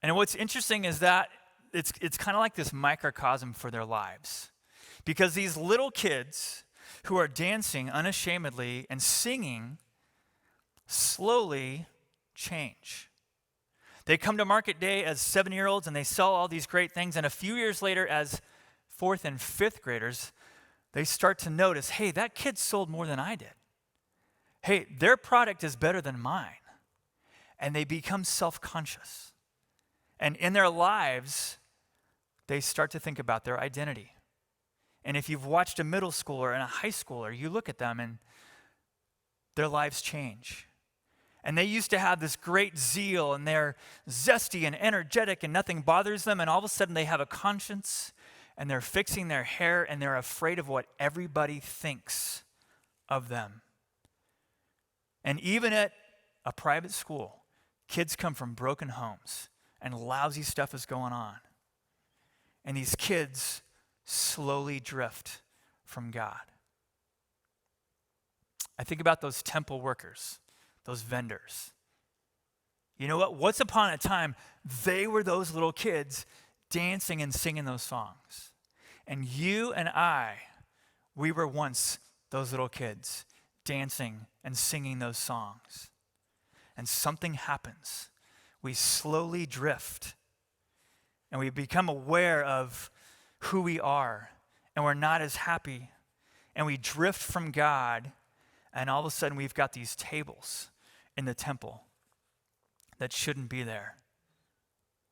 And what's interesting is that it's kind of like this microcosm for their lives. Because these little kids who are dancing unashamedly and singing slowly change. They come to market day as 7-year-olds and they sell all these great things. And a few years later, as 4th and 5th graders, they start to notice, hey, that kid sold more than I did. Hey, their product is better than mine. And they become self-conscious. And in their lives, they start to think about their identity. And if you've watched a middle schooler and a high schooler, you look at them and their lives change. And they used to have this great zeal, and they're zesty and energetic, and nothing bothers them. And all of a sudden, they have a conscience, and they're fixing their hair, and they're afraid of what everybody thinks of them. And even at a private school, kids come from broken homes, and lousy stuff is going on. And these kids slowly drift from God. I think about those temple workers, those vendors. You know what? Once upon a time, they were those little kids dancing and singing those songs. And you and I, we were once those little kids dancing and singing those songs. And something happens. We slowly drift. And we become aware of who we are. And we're not as happy. And we drift from God. And all of a sudden, we've got these tables in the temple that shouldn't be there.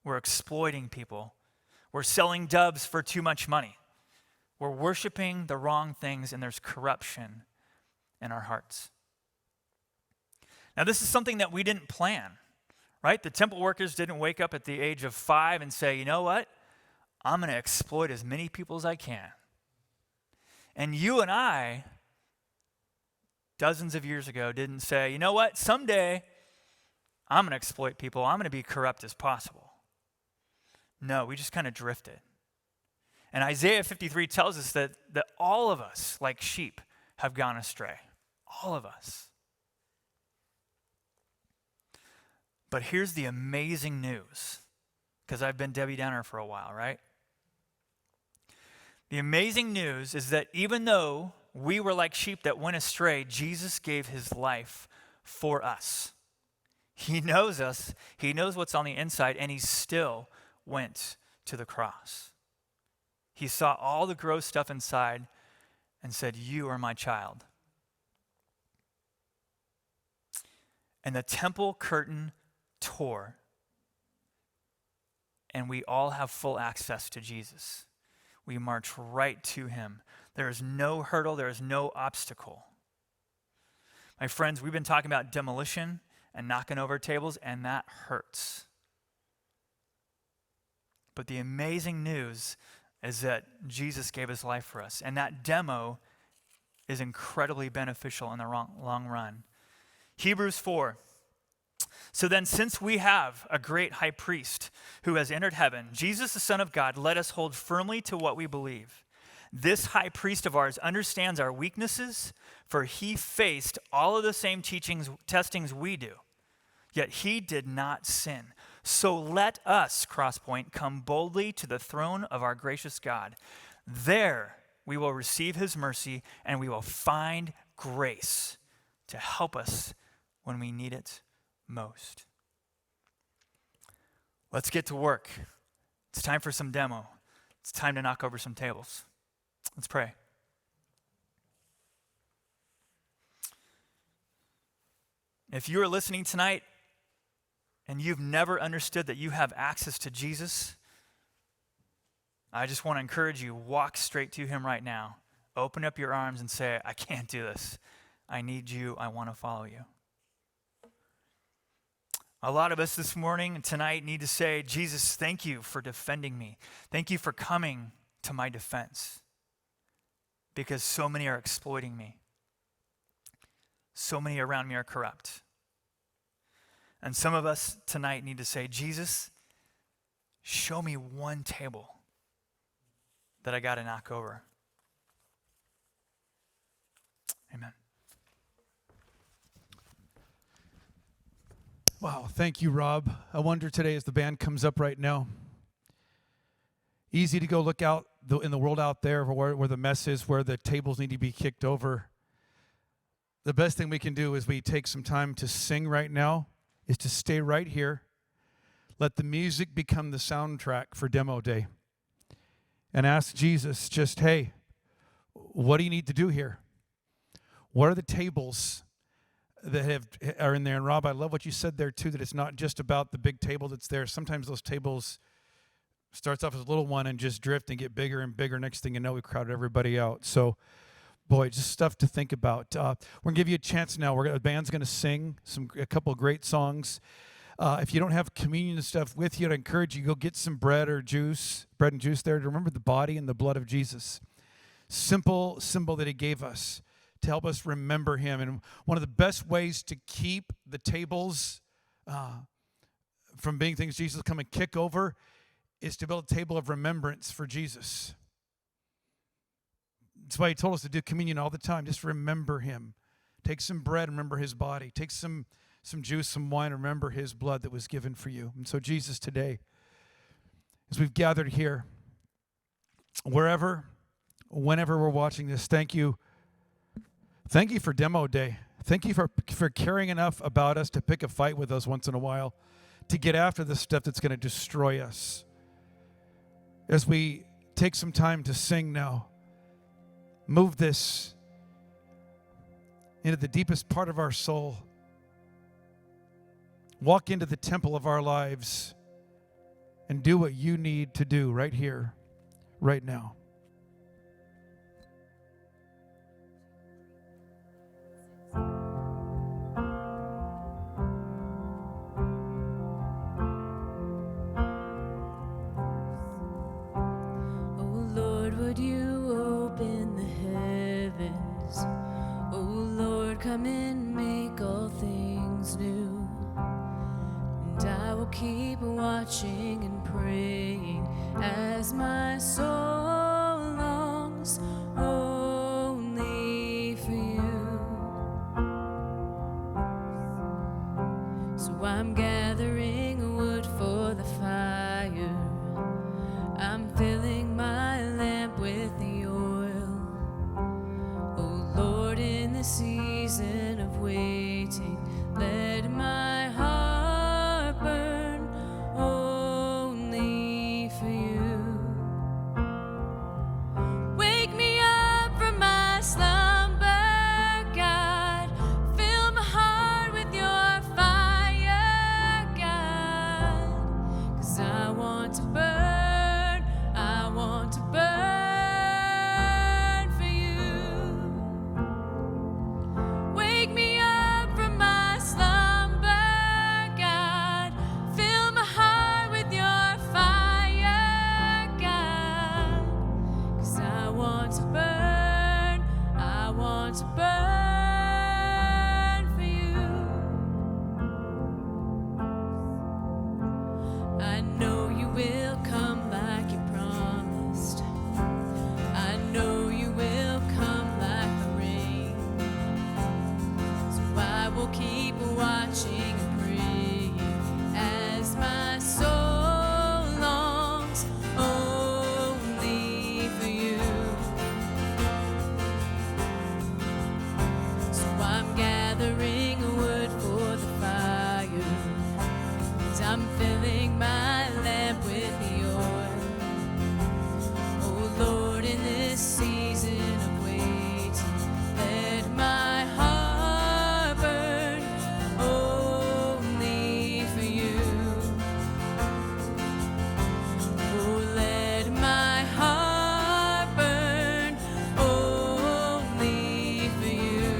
We're exploiting people. We're selling doves for too much money. We're worshiping the wrong things, and there's corruption in our hearts. Now, this is something that we didn't plan, right? The temple workers didn't wake up at the age of 5 and say, you know what? I'm going to exploit as many people as I can. And you and I, dozens of years ago, didn't say, you know what, someday I'm going to exploit people. I'm going to be corrupt as possible. No, we just kind of drifted. And Isaiah 53 tells us that all of us, like sheep, have gone astray. All of us. But here's the amazing news, because I've been Debbie Downer for a while, right? The amazing news is that even though we were like sheep that went astray, Jesus gave his life for us. He knows us. He knows what's on the inside, and he still went to the cross. He saw all the gross stuff inside and said, you are my child. And the temple curtain tore, and we all have full access to Jesus. We march right to him. There is no hurdle, there is no obstacle. My friends, we've been talking about demolition and knocking over tables, and that hurts. But the amazing news is that Jesus gave his life for us, and that demo is incredibly beneficial in the long run. Hebrews 4. So then, since we have a great high priest who has entered heaven, Jesus, the Son of God, let us hold firmly to what we believe. This high priest of ours understands our weaknesses, for he faced all of the same testings we do, yet he did not sin. So let us, Crosspoint, come boldly to the throne of our gracious God. There we will receive his mercy, and we will find grace to help us when we need it most. Let's get to work. It's time for some demo. It's time to knock over some tables. Let's pray. If you are listening tonight and you've never understood that you have access to Jesus, I just want to encourage you, walk straight to him right now. Open up your arms and say, I can't do this. I need you. I want to follow you. A lot of us this morning and tonight need to say, Jesus, thank you for defending me. Thank you for coming to my defense, because so many are exploiting me. So many around me are corrupt. And some of us tonight need to say, Jesus, show me one table that I got to knock over. Amen. Wow, thank you, Rob. I wonder today as the band comes up right now, easy to go look out in the world out there where the mess is, where the tables need to be kicked over. The best thing we can do is we take some time to sing right now, is to stay right here. Let the music become the soundtrack for demo day. And ask Jesus just, hey, what do you need to do here? What are the tables that are in there? And Rob, I love what you said there too, that it's not just about the big table that's there. Sometimes those tables starts off as a little one and just drift and get bigger and bigger. Next thing you know, we crowded everybody out. So, boy, just stuff to think about. We're going to give you a chance now. The band's going to sing a couple of great songs. If you don't have communion and stuff with you, I'd encourage you, go get some bread and juice there to remember the body and the blood of Jesus. Simple symbol that he gave us to help us remember him. And one of the best ways to keep the tables from being things Jesus will come and kick over is to build a table of remembrance for Jesus. That's why he told us to do communion all the time. Just remember him. Take some bread, remember his body. Take some juice, some wine, remember his blood that was given for you. And so Jesus, today, as we've gathered here, wherever, whenever we're watching this, thank you. Thank you for demo day. Thank you for caring enough about us to pick a fight with us once in a while, to get after the stuff that's going to destroy us. As we take some time to sing now, move this into the deepest part of our soul. Walk into the temple of our lives and do what you need to do right here, right now. Would you open the heavens? Oh Lord, come and make all things new. And I will keep watching and praying as my soul longs only for you. So I'm gathering wood for the fire. I'm filling my lamp with the oil. Oh Lord, in the season of waiting, let my heart burn only for you. Wake me up from my slumber, God. Fill my heart with your fire, God. 'Cause I want to burn. I want to burn for you. Wake me up from my slumber, God. Fill my heart with your fire, God. 'Cause I want to burn. I want to burn for you. I know you will come like you promised. I know will keep watching and praying as my soul longs only for you. So I'm gathering wood for the fire, 'cause I'm filling my lamp with the oil. Oh Lord, in this season of waiting, let my heart burn only for you. Oh, let my heart burn only for you.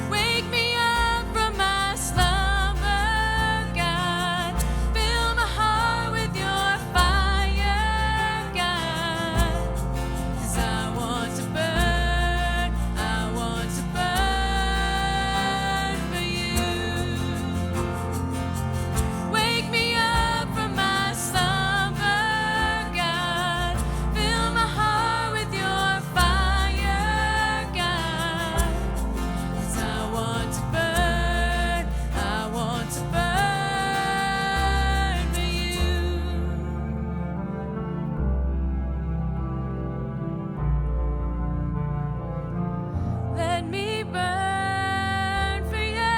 Wake me up from my slumber, God. Fill my heart with your fire, God. 'Cause I want to burn for you. Wake me up from my slumber, God. Fill my heart with your fire, God. 'Cause I want to burn for you. Let me burn for you.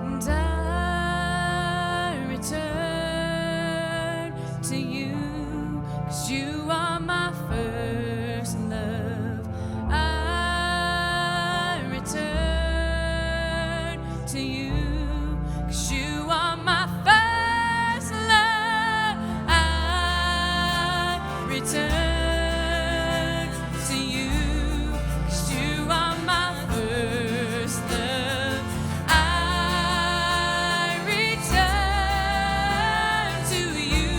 And I return to you, 'cause you are my first love. I return to you, 'cause you are my first love. I return to you, 'cause you are my first love. I return to you.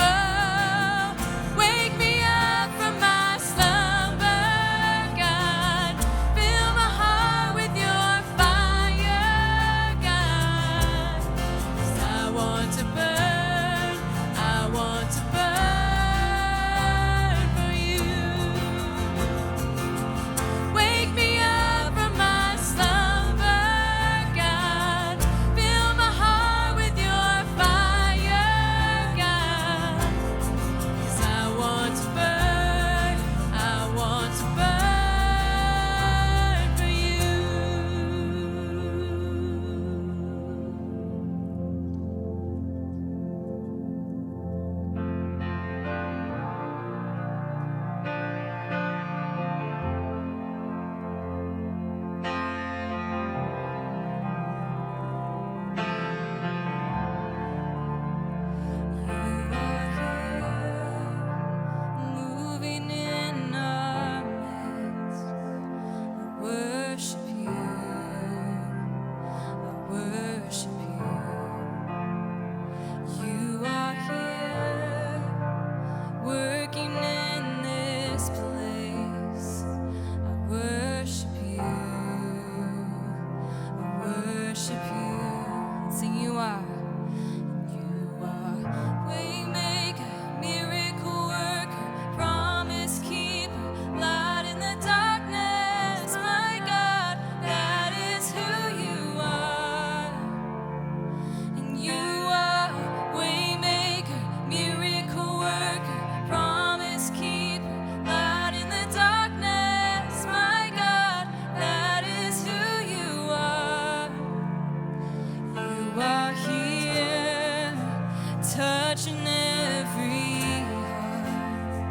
Oh, wake me up from my slumber, God. Fill my heart with your fire, God. 'Cause I want to burn for you. Wake me up from my slumber, God. Fill my heart with your fire, God. 'Cause I want to burn for you. Moving in our midst, I worship you. I worship you. You are here, working in this place. I worship you. I worship you. Sing, you are. You are waymaker, miracle worker, promise keeper, light in the darkness. My God, that is who you are. And you are waymaker, miracle worker, promise keeper, light in the darkness. My God, that is who you are. You are here, touching every heart.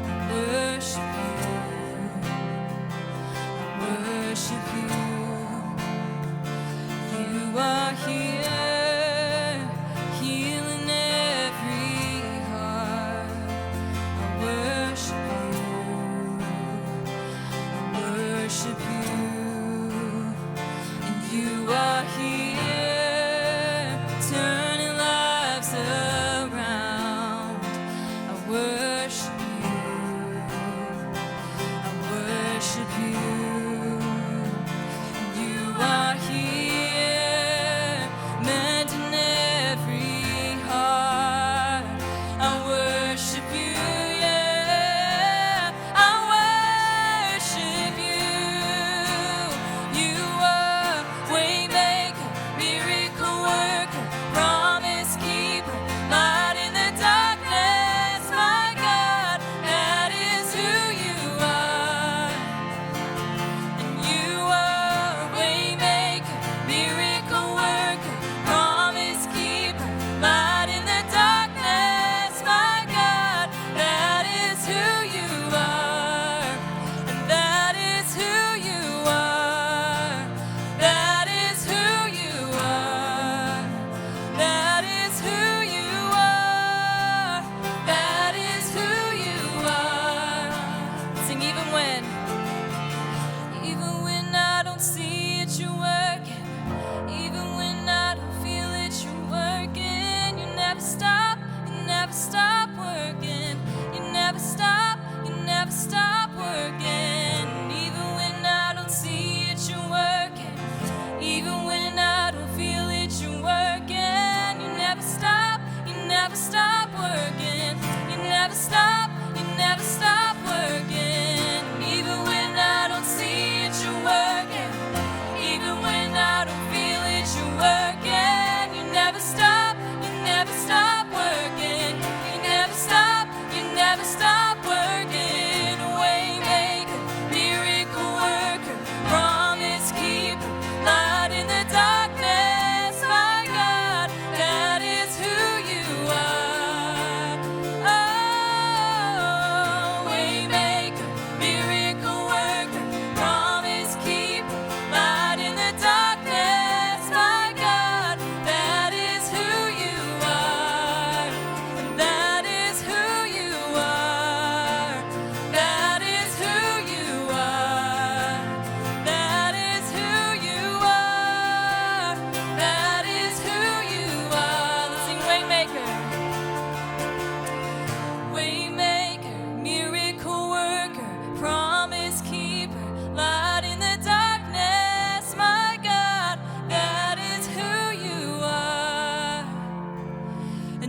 I worship you. I worship you. You are here, healing every heart. I worship you. I worship you. And you are here, turning lives around.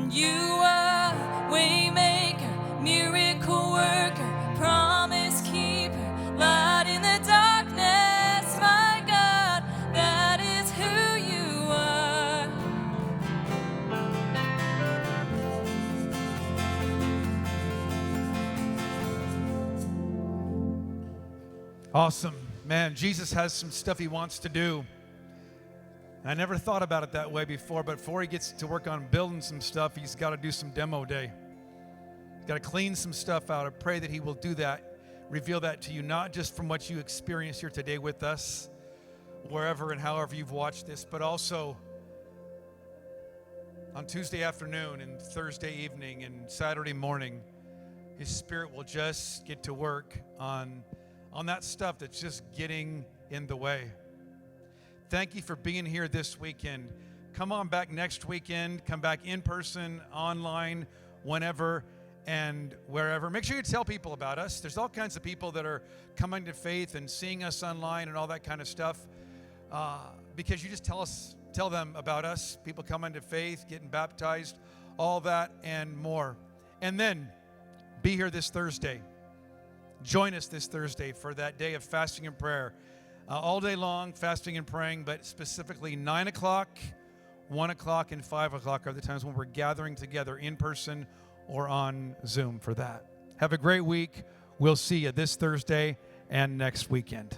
You are waymaker, miracle worker, promise keeper, light in the darkness, my God, that is who you are. Awesome. Man, Jesus has some stuff he wants to do. I never thought about it that way before, but before he gets to work on building some stuff, he's got to do some demo day. He's got to clean some stuff out. I pray that he will do that, reveal that to you, not just from what you experience here today with us, wherever and however you've watched this, but also on Tuesday afternoon and Thursday evening and Saturday morning. His Spirit will just get to work on that stuff that's just getting in the way. Thank you for being here this weekend. Come on back next weekend. Come back in person, online, whenever and wherever. Make sure you tell people about us. There's all kinds of people that are coming to faith and seeing us online and all that kind of stuff because you just tell them about us. People coming to faith, getting baptized, all that and more. And then be here this Thursday. Join us this Thursday for that day of fasting and prayer. All day long, fasting and praying, but specifically 9 o'clock, 1 o'clock, and 5 o'clock are the times when we're gathering together in person or on Zoom for that. Have a great week. We'll see you this Thursday and next weekend.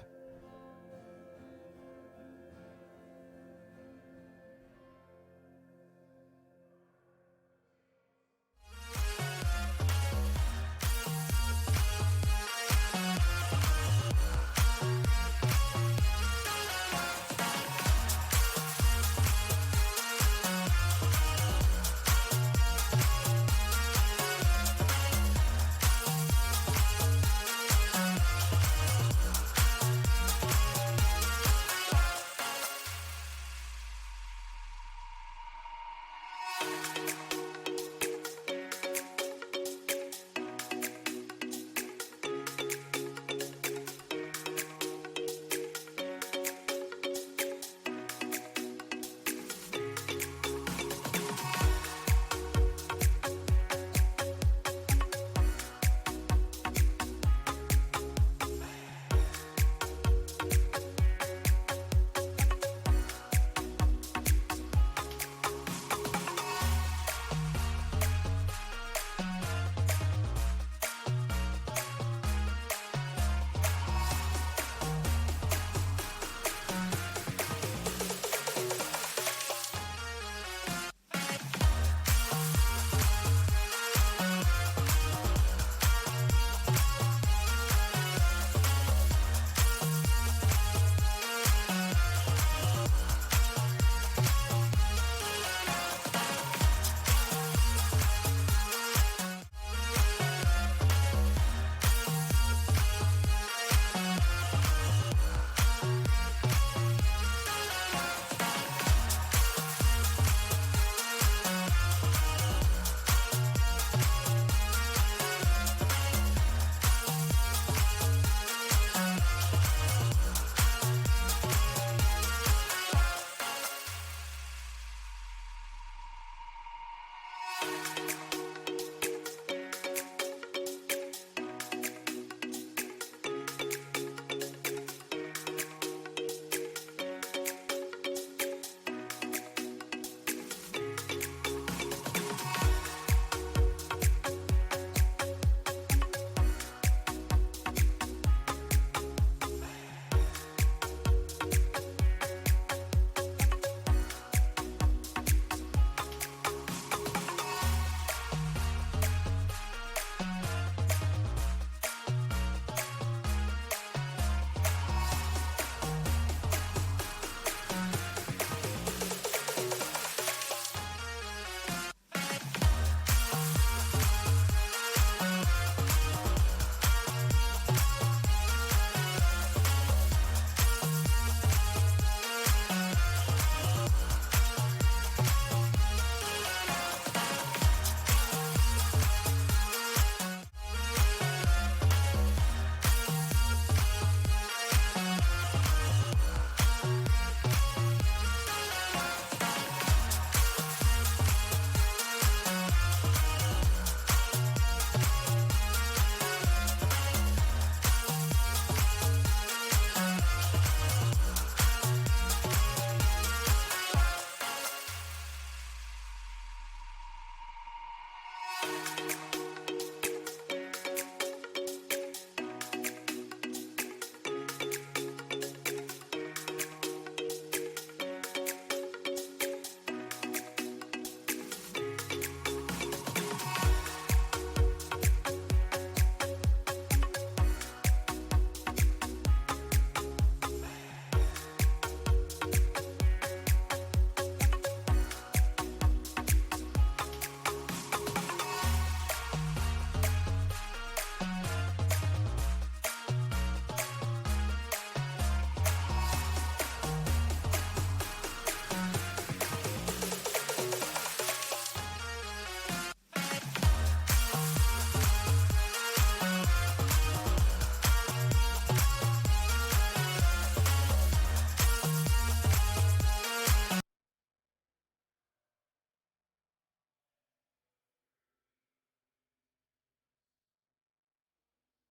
you.